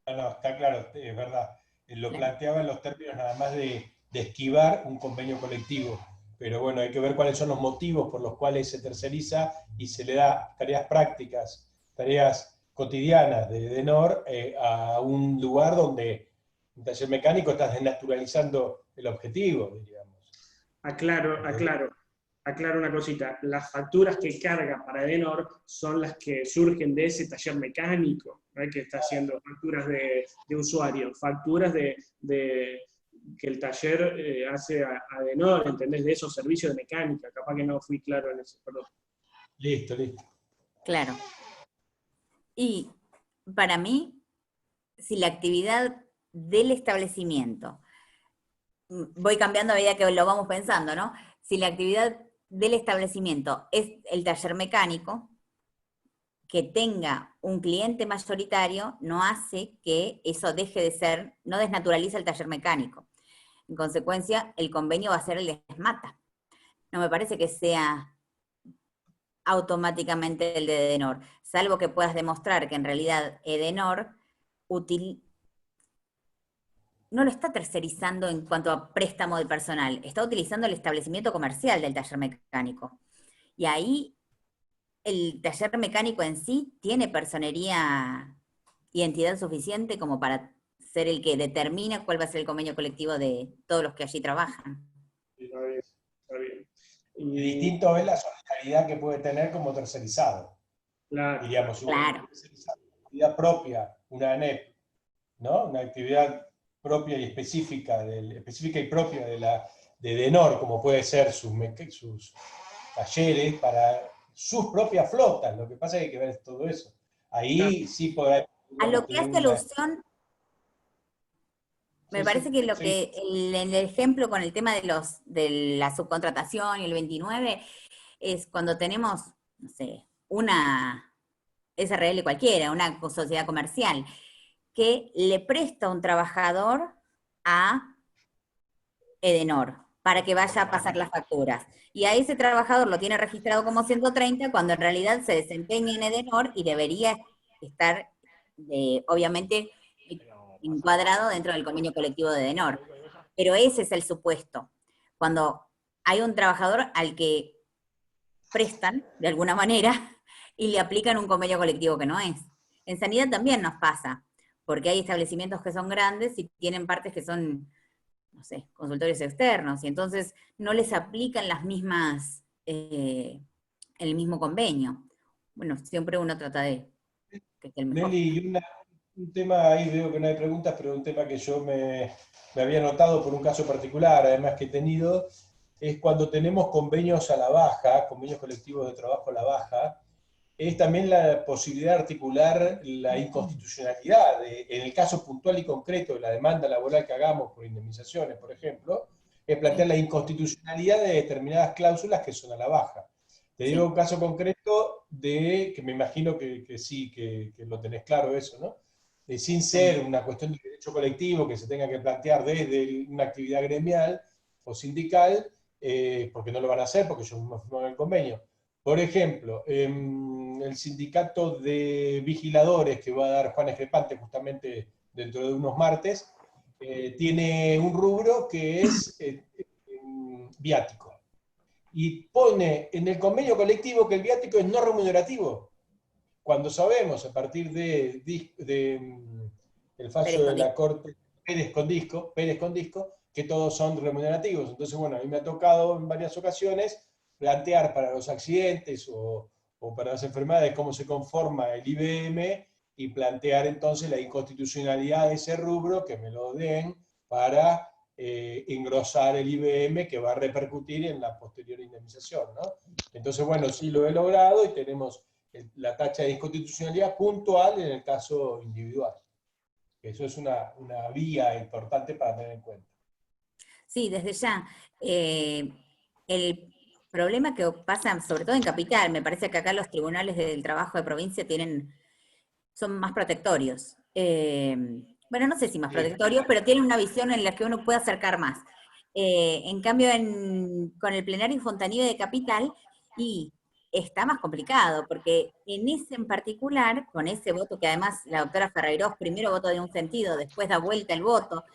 No, está claro, es verdad. Lo Claro. planteaba en los términos nada más de esquivar un convenio colectivo. Pero bueno, hay que ver cuáles son los motivos por los cuales se terceriza y se le da tareas prácticas, tareas cotidianas de Edenor a un lugar donde un taller mecánico está desnaturalizando el objetivo, diríamos. Aclaro una cosita. Las facturas que carga para Edenor son las que surgen de ese taller mecánico, ¿no? Que está haciendo facturas de usuario, facturas que el taller hace a Edenor, ¿entendés? De esos servicios de mecánica. Capaz que no fui claro en eso, perdón. Listo. Claro. Y para mí, si la actividad del establecimiento, voy cambiando a medida que lo vamos pensando, ¿no? Si la actividad del establecimiento es el taller mecánico, que tenga un cliente mayoritario no hace que eso deje de ser, no desnaturaliza el taller mecánico. En consecuencia, el convenio va a ser el de ESMATA. No me parece que sea automáticamente el de Edenor, salvo que puedas demostrar que en realidad Edenor no lo está tercerizando en cuanto a préstamo de personal, está utilizando el establecimiento comercial del taller mecánico. Y ahí el taller mecánico en sí tiene personería y entidad suficiente como para ser el que determina cuál va a ser el convenio colectivo de todos los que allí trabajan. Está bien. Y distinto es la solidaridad que puede tener como tercerizado. Claro. Diríamos, Claro. una actividad propia, una ANEP, ¿no? Una actividad propia y específica y propia de Edenor, como puede ser sus talleres para sus propias flotas. Lo que pasa es que hay que ver todo eso. Ahí sí podrá A lo que hace alusión, me parece que el ejemplo con el tema de la subcontratación y el 29 es cuando tenemos, no sé, una SRL cualquiera, una sociedad comercial, que le presta un trabajador a Edenor para que vaya a pasar las facturas. Y a ese trabajador lo tiene registrado como 130 cuando en realidad se desempeña en Edenor y debería estar, obviamente, encuadrado dentro del convenio colectivo de Edenor. Pero ese es el supuesto. Cuando hay un trabajador al que prestan, de alguna manera, y le aplican un convenio colectivo que no es. En sanidad también nos pasa, porque hay establecimientos que son grandes y tienen partes que son, no sé, consultorios externos, y entonces no les aplican las mismas, el mismo convenio. Bueno, siempre uno trata de que esté el mejor. Nelly, un tema, ahí veo que no hay preguntas, pero un tema que yo me había notado por un caso particular, además que he tenido, es cuando tenemos convenios a la baja, convenios colectivos de trabajo a la baja, es también la posibilidad de articular la inconstitucionalidad, en el caso puntual y concreto de la demanda laboral que hagamos por indemnizaciones, por ejemplo, es plantear la inconstitucionalidad de determinadas cláusulas que son a la baja. Te digo un caso concreto que me imagino que sí, que lo tenés claro eso, ¿no? Sin ser una cuestión de derecho colectivo que se tenga que plantear desde una actividad gremial o sindical, porque no lo van a hacer, porque ellos no firmaron el convenio. Por ejemplo, el sindicato de vigiladores que va a dar Juan Escrepante justamente dentro de unos martes, tiene un rubro que es viático. Y pone en el convenio colectivo que el viático es no remunerativo. Cuando sabemos, a partir del fallo de la Corte Pérez con disco, que todos son remunerativos. Entonces, bueno, a mí me ha tocado en varias ocasiones plantear para los accidentes o para las enfermedades cómo se conforma el IBM, y plantear entonces la inconstitucionalidad de ese rubro, que me lo den para engrosar el IBM, que va a repercutir en la posterior indemnización, ¿no? Entonces, bueno, sí lo he logrado y tenemos la tacha de inconstitucionalidad puntual en el caso individual. Eso es una vía importante para tener en cuenta. Sí, desde ya. El problema que pasa, sobre todo en Capital, me parece que acá los tribunales del trabajo de provincia son más protectorios. Bueno, no sé si más protectorios, pero tienen una visión en la que uno puede acercar más. En cambio, con el plenario Fontanive de Capital, y está más complicado, porque en ese en particular, con ese voto que además la doctora Ferreirós primero votó de un sentido, después da vuelta el voto,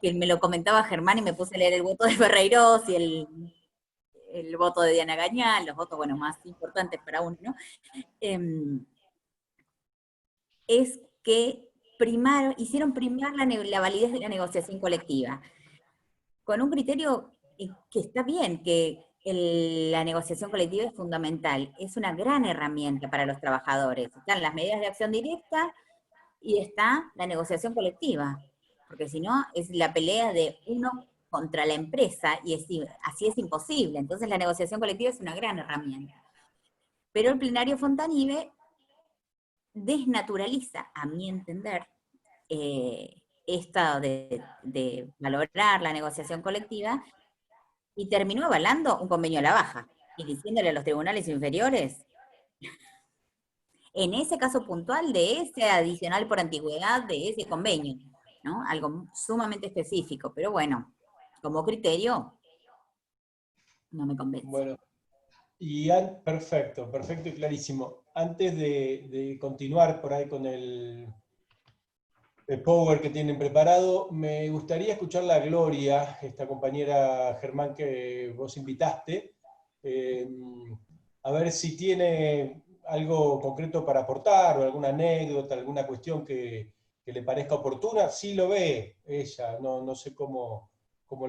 que me lo comentaba Germán y me puse a leer el voto de Ferreirós y el voto de Diana Gañán, los votos, bueno, más importantes para uno, ¿no? Es que hicieron primar la validez de la negociación colectiva, con un criterio que está bien, que la negociación colectiva es fundamental, es una gran herramienta para los trabajadores. Están las medidas de acción directa y está la negociación colectiva, porque si no es la pelea de uno contra la empresa, y así es imposible. Entonces la negociación colectiva es una gran herramienta. Pero el plenario Fontanive desnaturaliza, a mi entender, esto de valorar la negociación colectiva, y terminó avalando un convenio a la baja, y diciéndole a los tribunales inferiores, en ese caso puntual, de ese adicional por antigüedad, de ese convenio, ¿no? Algo sumamente específico, pero bueno, como criterio, no me convence. Bueno, y perfecto, perfecto y clarísimo. Antes de continuar por ahí con el Power que tienen preparado, me gustaría escuchar a Gloria, esta compañera Germán que vos invitaste, a ver si tiene algo concreto para aportar, o alguna anécdota, alguna cuestión que le parezca oportuna. Sí lo ve ella, no sé cómo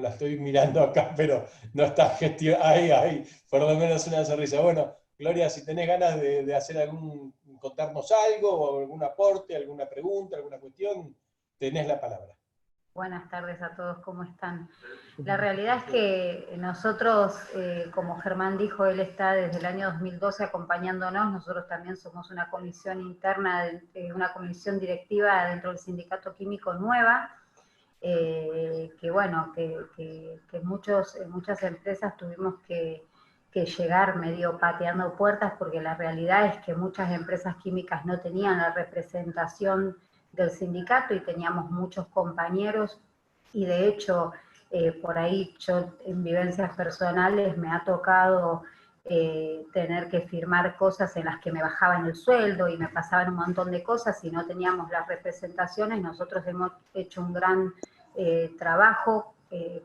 la estoy mirando acá, pero no está gestionando. Ahí, por lo menos una sonrisa. Bueno, Gloria, si tenés ganas de hacer contarnos algo, o algún aporte, alguna pregunta, alguna cuestión, tenés la palabra. Buenas tardes a todos, ¿cómo están? La realidad es que nosotros, como Germán dijo, él está desde el año 2012 acompañándonos. Nosotros también somos una comisión interna, una comisión directiva dentro del Sindicato Químico nueva, que bueno, que muchas empresas tuvimos que llegar medio pateando puertas, porque la realidad es que muchas empresas químicas no tenían la representación del sindicato y teníamos muchos compañeros, y de hecho por ahí yo en vivencias personales me ha tocado tener que firmar cosas en las que me bajaban el sueldo y me pasaban un montón de cosas y no teníamos las representaciones. Nosotros hemos hecho un gran trabajo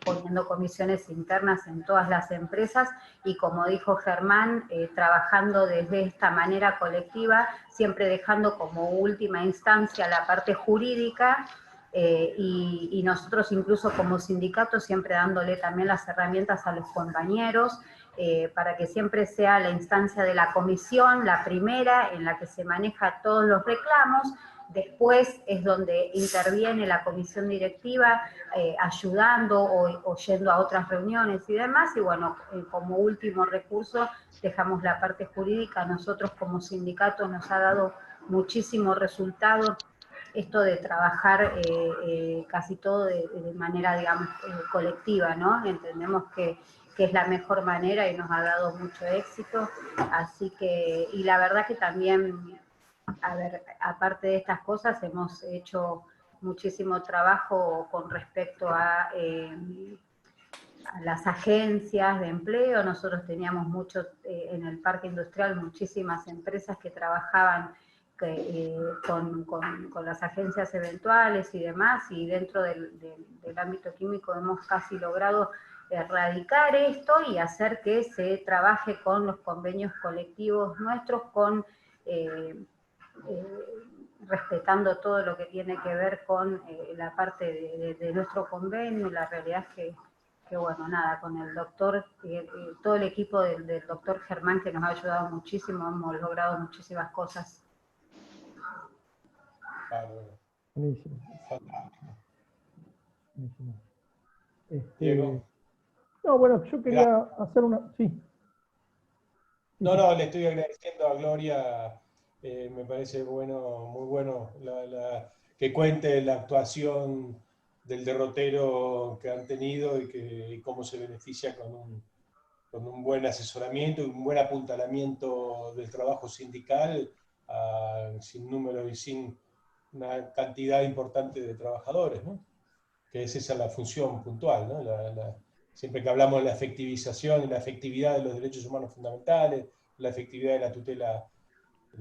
poniendo comisiones internas en todas las empresas, y como dijo Germán, trabajando desde esta manera colectiva, siempre dejando como última instancia la parte jurídica, y nosotros incluso como sindicato siempre dándole también las herramientas a los compañeros, para que siempre sea la instancia de la comisión, la primera en la que se maneja todos los reclamos. Después es donde interviene la comisión directiva, ayudando o yendo a otras reuniones y demás, y bueno, como último recurso dejamos la parte jurídica. Nosotros como sindicato nos ha dado muchísimo resultado esto de trabajar casi todo de manera, digamos, colectiva, ¿no? Entendemos que es la mejor manera y nos ha dado mucho éxito, así que, y la verdad que también, a ver, aparte de estas cosas, hemos hecho muchísimo trabajo con respecto a las agencias de empleo. Nosotros teníamos en el parque industrial muchísimas empresas que trabajaban con las agencias eventuales y demás, y dentro del ámbito químico hemos casi logrado erradicar esto y hacer que se trabaje con los convenios colectivos nuestros, respetando todo lo que tiene que ver con la parte de nuestro convenio. La realidad es que bueno, nada, con el doctor, todo el equipo del doctor Germán, que nos ha ayudado muchísimo, hemos logrado muchísimas cosas. Bárbaro. Buenísimo. Fantástico. Buenísimo. Diego. No, bueno, yo quería hacer una... Sí. No, le estoy agradeciendo a Gloria, me parece bueno, muy bueno que cuente la actuación del derrotero que han tenido y cómo se beneficia con un buen asesoramiento y un buen apuntalamiento del trabajo sindical sin número y sin una cantidad importante de trabajadores, ¿no? Que es esa la función puntual, ¿no? Siempre que hablamos de la efectivización y la efectividad de los derechos humanos fundamentales, la efectividad de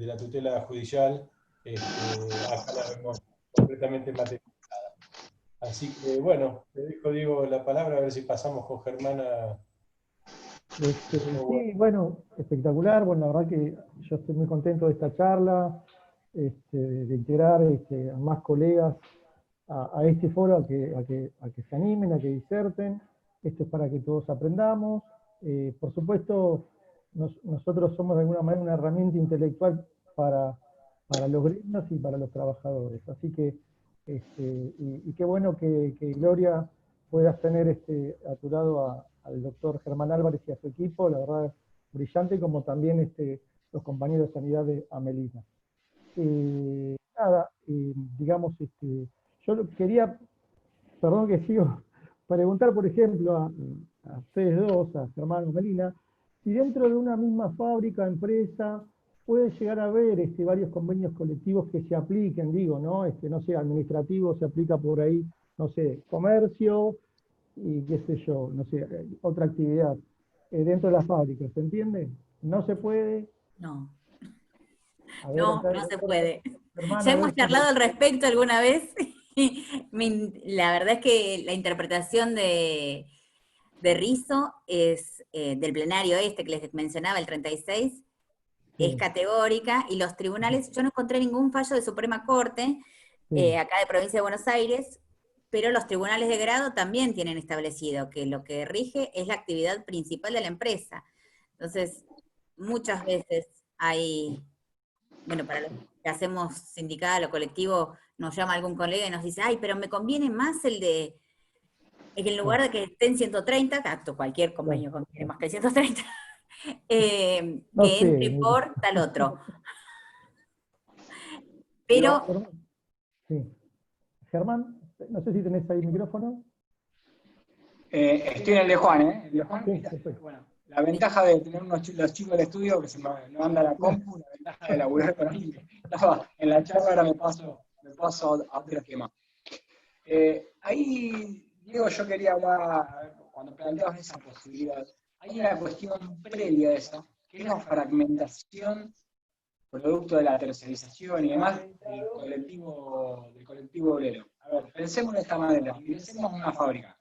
la tutela judicial, acá la vemos completamente materializada. Así que, bueno, te dejo, Diego, la palabra, a ver si pasamos con Germana. Sí, bueno, espectacular. Bueno, la verdad que yo estoy muy contento de esta charla, de integrar a más colegas a este foro, a que se animen, a que diserten. Esto es para que todos aprendamos. Por supuesto, nosotros somos de alguna manera una herramienta intelectual para los gremios y para los trabajadores. Así que, y qué bueno que Gloria puedas tener a tu lado al doctor Germán Álvarez y a su equipo, la verdad, brillante, como también los compañeros de sanidad de Amelina. Nada, digamos, yo quería, perdón que sigo, preguntar, por ejemplo, a ustedes dos, a Germán y Amelina, si dentro de una misma fábrica, empresa, puede llegar a haber varios convenios colectivos que se apliquen, digo, ¿no? No sé, administrativo se aplica por ahí, no sé, comercio y qué sé yo, no sé, otra actividad dentro de la fábrica, ¿se entiende? ¿No se puede? No. A ver, No, acá, no se puede. Germán, Ya a ver hemos charlado al respecto alguna vez. La verdad es que la interpretación de Rizzo es, del plenario que les mencionaba, el 36, es categórica, y los tribunales, yo no encontré ningún fallo de Suprema Corte, acá de Provincia de Buenos Aires, pero los tribunales de grado también tienen establecido que lo que rige es la actividad principal de la empresa. Entonces, muchas veces hay, bueno, para los que hacemos sindical o colectivo, nos llama algún colega y nos dice, ay, pero me conviene más el de, es que en lugar de que esté en 130, cualquier convenio conviene más que el 130, que entre por tal otro. Pero... Sí. Germán, no sé si tenés ahí el micrófono. Estoy en el de Juan, ¿eh? El de Juan, bueno, la ventaja de tener los chicos del estudio que se me anda la compu, la ventaja de laburar con alguien que estaba en la charla, ahora me paso a otro esquema. Ahí, Diego, yo quería hablar, cuando planteabas esa posibilidad, hay una cuestión previa a esa, que es la fragmentación producto de la tercerización y demás del colectivo obrero. A ver, pensemos de esta manera, pensemos en una fábrica.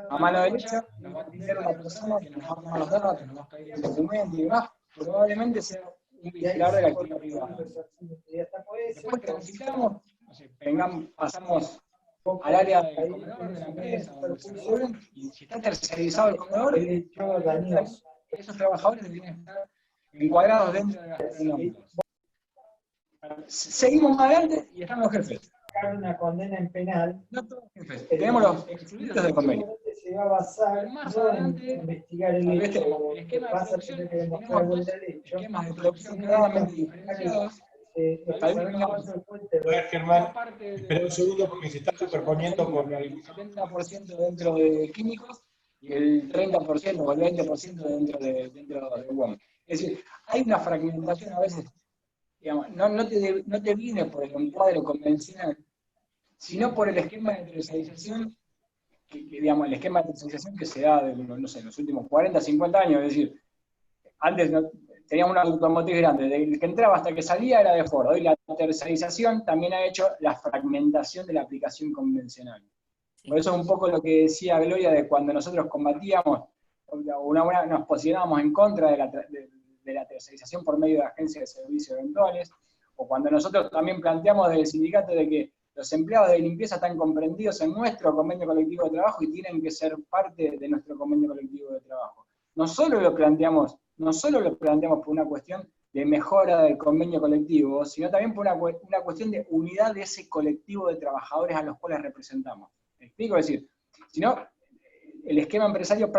A mano derecha nos va a atender una persona que nos va a tomar los datos, nos va a pedir el documento y demás, probablemente sea un vigilador de la actividad privada. Después transitamos, no sé, pasamos al área del comedor de la empresa, y si está tercerizado el comedor, esos trabajadores deberían estar encuadrados dentro de gastronomía. Seguimos adelante y están los jefes. Una condena en penal. No todos los jefes, tenemos los excluidos del convenio. Se va a basar más adelante en investigar el hecho, el esquema pasa de producción, que demostrar tenemos dos esquemas de producción claramente diferenciados. A ver, Germán, espera un segundo porque se está superponiendo con el 70% dentro de químicos y el 30% o el 20% dentro de UOM. Es decir, hay una fragmentación a veces, digamos, no te viene por el encuadre convencional, sino por el esquema de tercerización, digamos, el esquema de tercerización que se da no sé, en los últimos 40, 50 años. Es decir, antes teníamos una automotriz grande, desde que entraba hasta que salía era de Ford. Hoy la tercerización también ha hecho la fragmentación de la aplicación convencional. Por eso es un poco lo que decía Gloria de cuando nosotros combatíamos, nos posicionábamos en contra de la tercerización por medio de agencias de servicios eventuales, o cuando nosotros también planteamos desde el sindicato de que los empleados de limpieza están comprendidos en nuestro convenio colectivo de trabajo y tienen que ser parte de nuestro convenio colectivo de trabajo. No solo lo planteamos por una cuestión de mejora del convenio colectivo, sino también por una cuestión de unidad de ese colectivo de trabajadores a los cuales representamos. ¿Me explico? Es decir, si no, el esquema empresario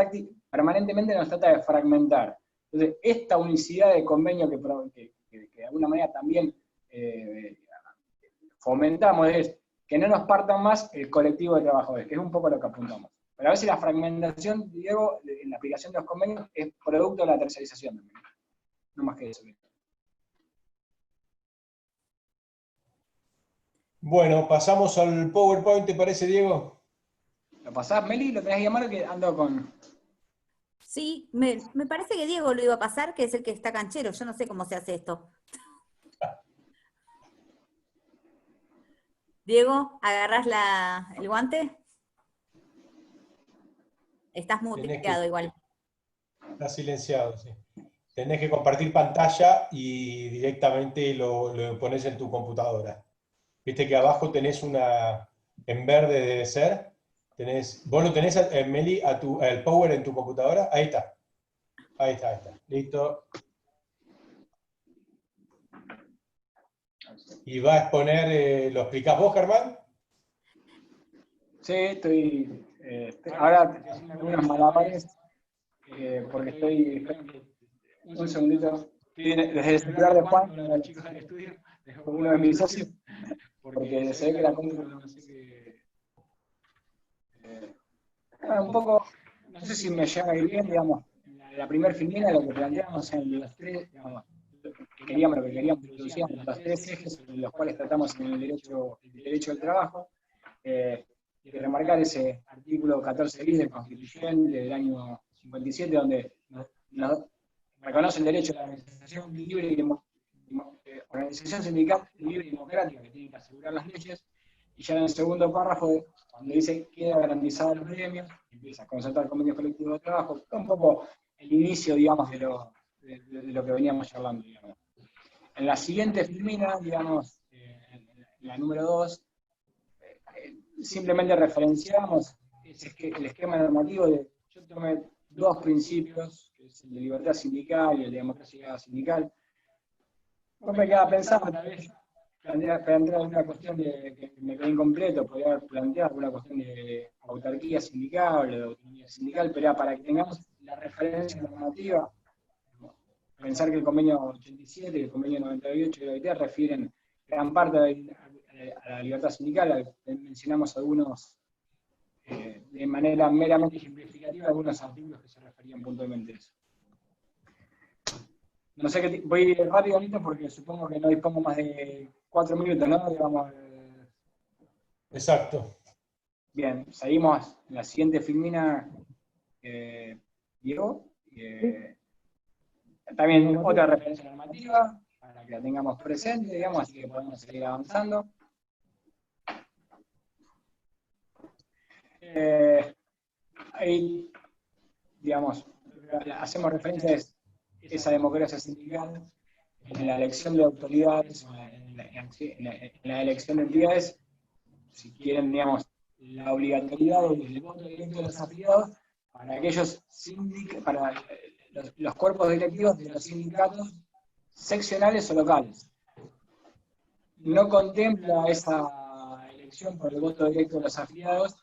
permanentemente nos trata de fragmentar. Entonces, esta unicidad de convenio que de alguna manera también fomentamos es que no nos partan más el colectivo de trabajadores, que es un poco lo que apuntamos. Pero a veces la fragmentación, Diego, en la aplicación de los convenios es producto de la tercerización también. No más que eso. Bueno, pasamos al PowerPoint, ¿te parece, Diego? ¿Lo pasás, Meli? ¿Lo tenés que llamar o que ando con...? Sí, me parece que Diego lo iba a pasar, que es el que está canchero. Yo no sé cómo se hace esto. Diego, ¿agarrás el guante? Estás muteado igual. Está silenciado, sí. Tenés que compartir pantalla y directamente lo pones en tu computadora. Viste que abajo tenés una, en verde debe ser, vos lo tenés, Meli, el Power en tu computadora. Ahí está. Ahí está. Listo. Y va a exponer, ¿lo explicás vos, Germán? Sí, estoy ahora haciendo algunos malabares, porque estoy un segundito, desde el celular de Juan, uno de los chicos del estudio, uno de mis socios, porque se ve que la compra no sé qué. Un poco, no sé si me llega a ir bien, digamos, la primera filmina, lo que planteamos en los tres, digamos, lo que queríamos introducir los tres ejes sobre los cuales tratamos en el derecho del trabajo, y remarcar ese artículo 14 bis del Constituyente del año 57, donde nos reconoce el derecho a la organización libre y organización sindical libre y democrática que tiene que asegurar las leyes, y ya en el segundo párrafo, donde dice queda garantizado los gremios, empieza a concertar convenios colectivos de trabajo, un poco el inicio, digamos, de lo que veníamos charlando, digamos. En la siguiente filmina, digamos, en la número 2, simplemente referenciamos el esquema normativo yo tomé dos principios, que es el de libertad sindical y el de democracia sindical. Me quedaba pensando, tal vez, plantear alguna cuestión que me quedé incompleto, podría plantear alguna cuestión de autarquía sindical, de autonomía sindical, pero era para que tengamos la referencia normativa, pensar que el convenio 87 y el convenio 98 de la OIT refieren gran parte a la libertad sindical. Mencionamos algunos, de manera meramente ejemplificativa, algunos artículos que se referían puntualmente a eso. No sé, voy rápidamente porque supongo que no dispongo más de 4 minutos, ¿no? Digamos, Exacto. Bien, seguimos en la siguiente filmina, Diego. También otra referencia normativa, para que la tengamos presente, digamos, así que podemos seguir avanzando. Ahí, digamos, hacemos referencia a esa democracia sindical en la elección de autoridades, en la elección de entidades, si quieren, digamos, la obligatoriedad del voto directo de los afiliados para aquellos para los cuerpos directivos de los sindicatos seccionales o locales. No contempla esa elección por el voto directo de los afiliados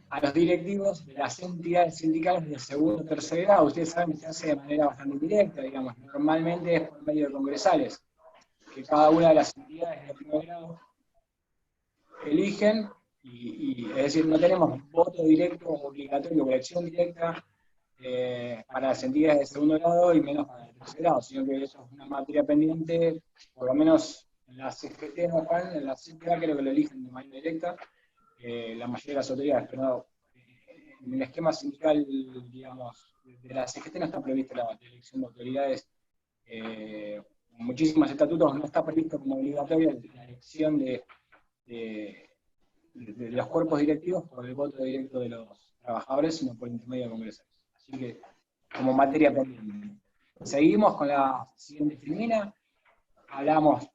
a los directivos de las entidades sindicales de segundo o tercer grado. Ustedes saben que se hace de manera bastante indirecta, digamos, normalmente es por medio de congresales, que cada una de las entidades de primer grado eligen, es decir, no tenemos voto directo obligatorio o elección directa para las entidades de segundo grado y menos para el tercer grado, sino que eso es una materia pendiente, por lo menos en la CGT, en la CTA creo que lo eligen de manera directa, la mayoría de las autoridades, pero no, en el esquema sindical, digamos, de la CGT no está prevista la elección de autoridades, muchísimos estatutos no está previsto como obligatoria la elección de los cuerpos directivos por el voto directo de los trabajadores, sino por intermedio de congresales. Así que, como materia pendiente. Seguimos con la siguiente filmina. Hablamos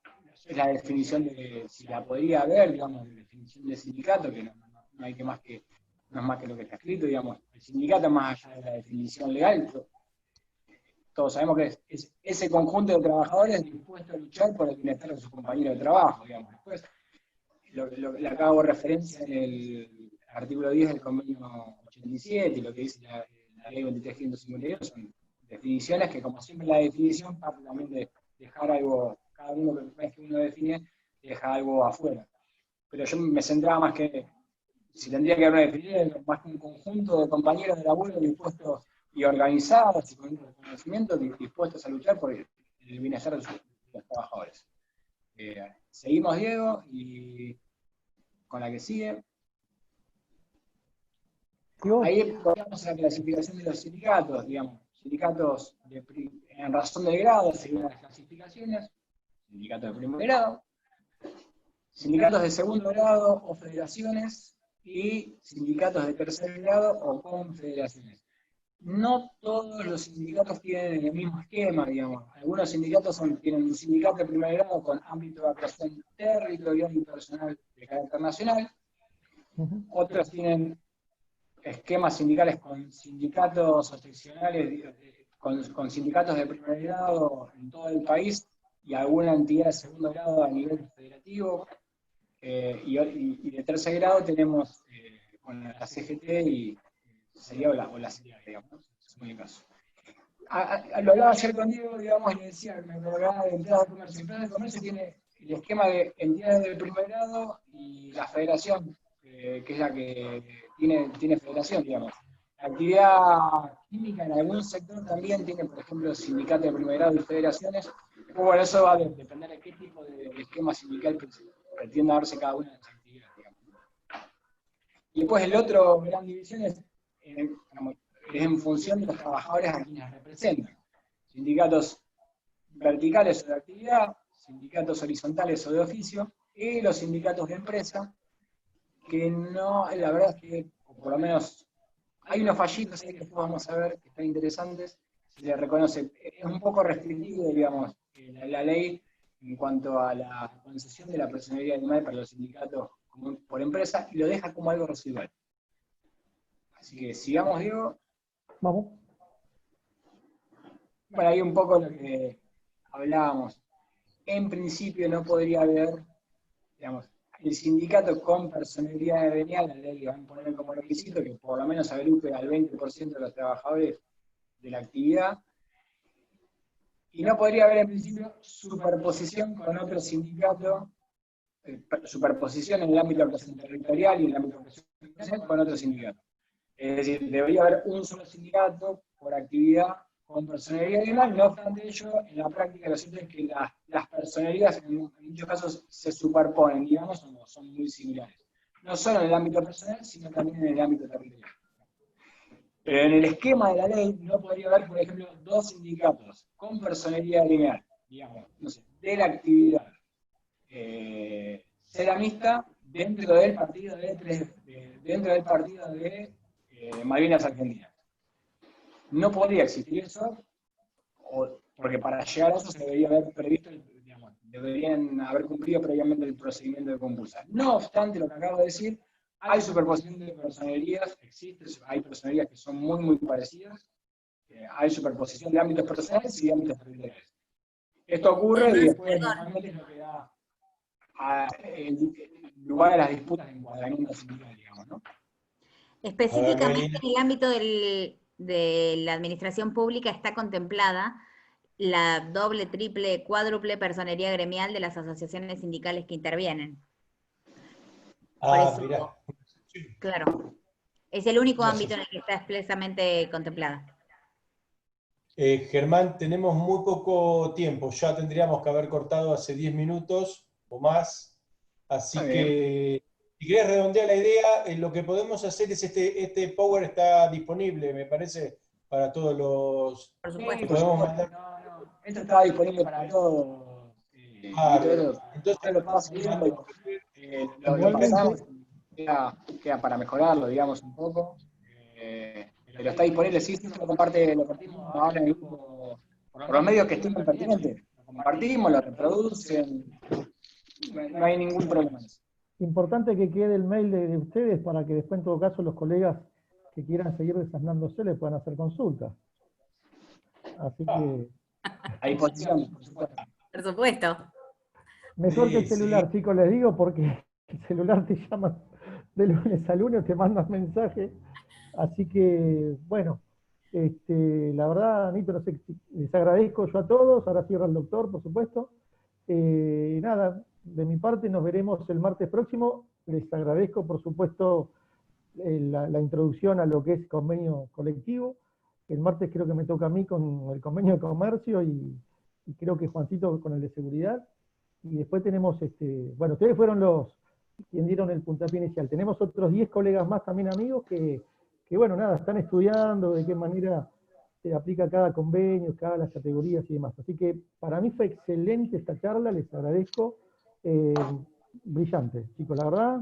de la definición de, si la podría haber, digamos, de definición de sindicato, que no hay más que lo que está escrito, digamos. El sindicato, más allá de la definición legal, todos sabemos que es ese conjunto de trabajadores dispuestos a luchar por el bienestar de sus compañeros de trabajo, digamos. Después, le acabo referencia en el artículo 10 del convenio 87 y lo que dice la ley 23.152 son definiciones que, como siempre, la definición parte también de dejar algo, cada uno que uno define, deja algo afuera. Pero yo me centraba más que, si tendría que haber una definición, más que un conjunto de compañeros de laburo dispuestos y organizados y con un reconocimiento dispuestos a luchar por el bienestar de los trabajadores. Seguimos, Diego, y con la que sigue. Ahí volvemos a la clasificación de los sindicatos, digamos. Sindicatos en razón del grado, según las clasificaciones. Sindicatos de primer grado. Sindicatos de segundo grado o federaciones. Y sindicatos de tercer grado o confederaciones. No todos los sindicatos tienen el mismo esquema, digamos. Algunos sindicatos tienen un sindicato de primer grado con ámbito de actuación territorial y personal de carácter nacional. Otros tienen esquemas sindicales con sindicatos o seccionales, con sindicatos de primer grado en todo el país y alguna entidad de segundo grado a nivel federativo. Y de tercer grado tenemos con la CGT y sería o la CTA, digamos, en el caso. Lo hablaba ayer con Diego, digamos, y le decía, me acordaba de entrada de comercio. Entrada de comercio tiene el esquema de entidades de primer grado y la federación, que es la que tiene federación, digamos. La actividad química en algún sector también tiene, por ejemplo, sindicatos de primer grado y federaciones. Bueno, eso va a depender de qué tipo de esquema sindical pretenda darse cada una de las actividades, digamos. Y después el otro gran división es en función de los trabajadores a quienes representan. Sindicatos verticales o de actividad, sindicatos horizontales o de oficio, y los sindicatos de empresa, que no, la verdad es que, por lo menos, hay unos fallitos ahí que después vamos a ver que están interesantes, se les reconoce, es un poco restrictivo, digamos, la ley en cuanto a la concesión de la personería animal para los sindicatos por empresa, y lo deja como algo residual. Así que sigamos, Diego. Vamos. Bueno, ahí un poco lo que hablábamos. En principio no podría haber, digamos, el sindicato con personería gremial, la ley van a poner como requisito que por lo menos agrupe al 20% de los trabajadores de la actividad. Y no podría haber en principio superposición con otro sindicato, superposición en el ámbito de actuación territorial y en el ámbito de actuación con otro sindicato. Es decir, debería haber un solo sindicato por actividad con personería gremial, no obstante ello, en la práctica lo cierto es que las personerías en muchos casos se superponen, digamos, o son muy similares. No solo en el ámbito personal, sino también en el ámbito territorial. Pero en el esquema de la ley no podría haber, por ejemplo, dos sindicatos con personería gremial, digamos, no sé, de la actividad ceramista dentro del partido de Malvinas Argentinas. No podría existir eso, porque para llegar a eso se debería haber previsto, digamos, deberían haber cumplido previamente el procedimiento de compulsa. No obstante lo que acabo de decir, hay superposición de personerías, hay personerías que son muy, muy parecidas, hay superposición de ámbitos personales y de ámbitos territoriales. Esto ocurre y después normalmente es lo que da lugar a las disputas de encuadramiento sindical, digamos, ¿no? Específicamente en el ámbito de la administración pública está contemplada la doble, triple, cuádruple personería gremial de las asociaciones sindicales que intervienen. Por eso, mirá. claro, es el único Gracias. ámbito en el que está expresamente contemplada. Germán, tenemos muy poco tiempo, ya tendríamos que haber cortado hace 10 minutos o más, así que si querés redondear la idea, lo que podemos hacer es este Power está disponible, me parece, para todos los... Por supuesto. Podemos mandar... Esto estaba disponible para todos. Entonces lo paso viendo, lo pasamos, queda para mejorarlo, digamos, un poco. Pero está disponible, sí, lo compartimos ahora en el grupo, por los medios que estén pertinentes. Lo compartimos, lo reproducen, no hay ningún problema. Importante que quede el mail de ustedes para que después en todo caso los colegas que quieran seguir desasnándose le puedan hacer consultas. Así que... A disposición, por supuesto. Por supuesto. Mejor que el Sí, celular, sí. chicos, les digo, porque el celular te llama de lunes a lunes, te mandas mensajes. Así que, bueno, la verdad, Nito, no sé, les agradezco yo a todos, ahora cierra el doctor, por supuesto. Nada, de mi parte nos veremos el martes próximo. Les agradezco, por supuesto, la introducción a lo que es convenio colectivo. El martes creo que me toca a mí con el convenio de comercio y creo que Juancito con el de seguridad. Y después tenemos, bueno, ustedes fueron los quien dieron el puntapié inicial. Tenemos otros 10 colegas más también amigos que bueno, nada, están estudiando de qué manera se aplica cada convenio, cada las categorías y demás. Así que para mí fue excelente esta charla, les agradezco. Brillante, chicos, la verdad,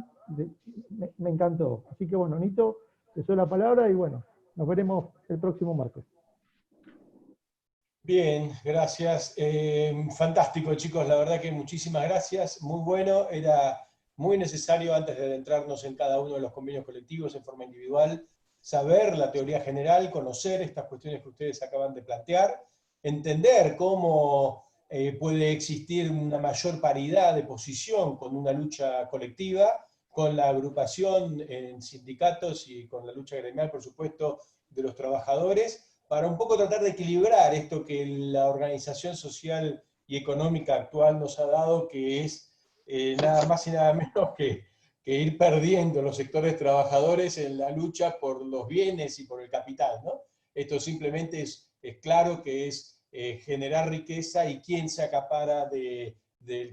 me encantó. Así que bueno, Nito, te doy la palabra y bueno, nos veremos el próximo martes. Bien, gracias. Fantástico, chicos, la verdad que muchísimas gracias. Muy bueno, era muy necesario antes de adentrarnos en cada uno de los convenios colectivos en forma individual, saber la teoría general, conocer estas cuestiones que ustedes acaban de plantear, entender cómo puede existir una mayor paridad de posición con una lucha colectiva, con la agrupación en sindicatos y con la lucha gremial, por supuesto, de los trabajadores, para un poco tratar de equilibrar esto que la organización social y económica actual nos ha dado, que es nada más y nada menos que ir perdiendo los sectores trabajadores en la lucha por los bienes y por el capital, ¿no? Esto simplemente es claro que es generar riqueza y quién se acapara de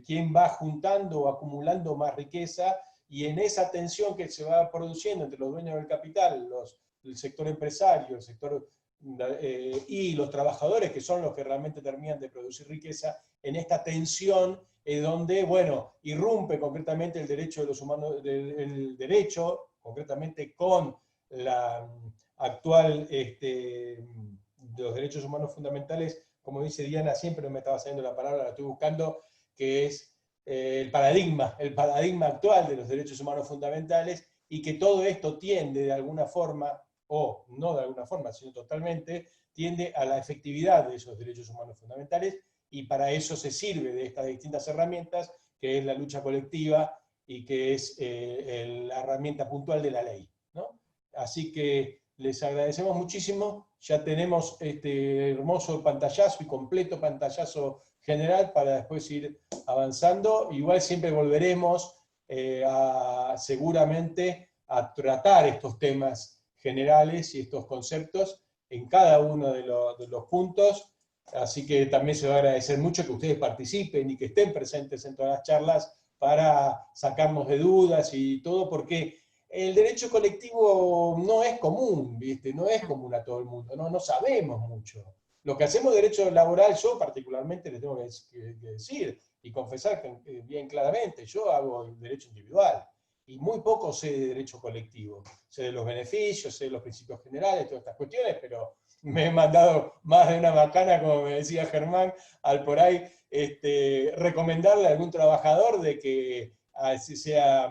quién va juntando o acumulando más riqueza, y en esa tensión que se va produciendo entre los dueños del capital, el sector empresario, el sector y los trabajadores, que son los que realmente terminan de producir riqueza, en esta tensión es donde, bueno, irrumpe concretamente el derecho de los humanos, el derecho, concretamente con la actual, de los derechos humanos fundamentales, como dice Diana, siempre me estaba saliendo la palabra, la estoy buscando, que es el paradigma actual de los derechos humanos fundamentales, y que todo esto tiende de alguna forma, o no de alguna forma, sino totalmente, tiende a la efectividad de esos derechos humanos fundamentales, y para eso se sirve de estas distintas herramientas, que es la lucha colectiva y que es la herramienta puntual de la ley, ¿no? Así que les agradecemos muchísimo, ya tenemos este hermoso pantallazo y completo pantallazo general para después ir avanzando. Igual siempre volveremos seguramente a tratar estos temas generales y estos conceptos en cada uno de los puntos, así que también se va a agradecer mucho que ustedes participen y que estén presentes en todas las charlas para sacarnos de dudas y todo, porque el derecho colectivo no es común, ¿viste? No es común a todo el mundo, no sabemos mucho. Lo que hacemos de derecho laboral, yo particularmente les tengo que decir y confesar bien claramente, yo hago derecho individual, y muy poco sé de derecho colectivo. Sé de los beneficios, sé de los principios generales, todas estas cuestiones, pero me he mandado más de una macana, como me decía Germán, al por ahí recomendarle a algún trabajador de que sea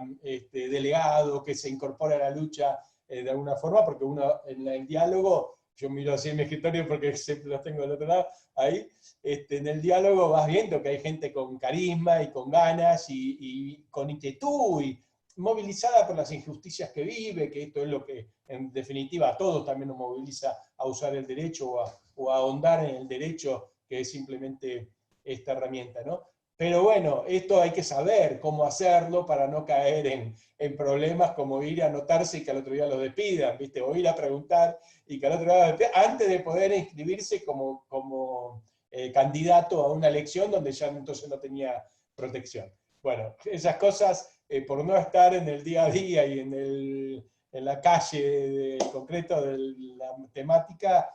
delegado, que se incorpore a la lucha de alguna forma, porque uno en el diálogo, yo miro así en mi escritorio porque siempre los tengo del otro lado, ahí, en el diálogo vas viendo que hay gente con carisma y con ganas y con inquietud y movilizada por las injusticias que vive, que esto es lo que en definitiva a todos también nos moviliza a usar el derecho o a ahondar en el derecho, que es simplemente esta herramienta, ¿no? Pero bueno, esto hay que saber cómo hacerlo para no caer en problemas como ir a anotarse y que al otro día lo despidan, ¿viste? O ir a preguntar y que al otro día lo despidan, antes de poder inscribirse como candidato a una elección donde ya entonces no tenía protección. Bueno, esas cosas, por no estar en el día a día y en la calle concreto de la temática,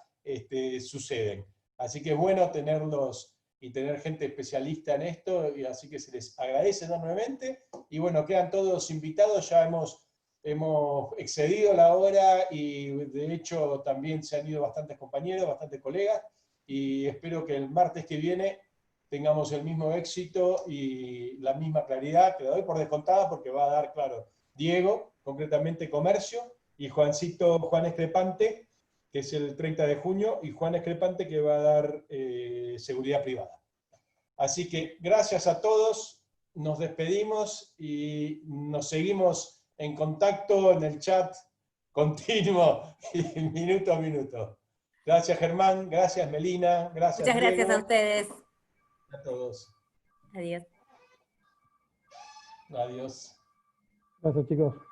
suceden. Así que es bueno tenerlos y tener gente especialista en esto, y así que se les agradece enormemente. Y bueno, quedan todos invitados, ya hemos excedido la hora y de hecho también se han ido bastantes compañeros, bastantes colegas, y espero que el martes que viene tengamos el mismo éxito y la misma claridad, que la doy por descontada porque va a dar, claro, Diego, concretamente comercio, y Juan Escrepante, que es el 30 de junio, y Juan Escrepante, que va a dar seguridad privada. Así que gracias a todos, nos despedimos y nos seguimos en contacto en el chat continuo y minuto a minuto. Gracias Germán, gracias Melina, gracias Muchas gracias Diego. a ustedes. A todos. Adiós. Adiós. Gracias, chicos.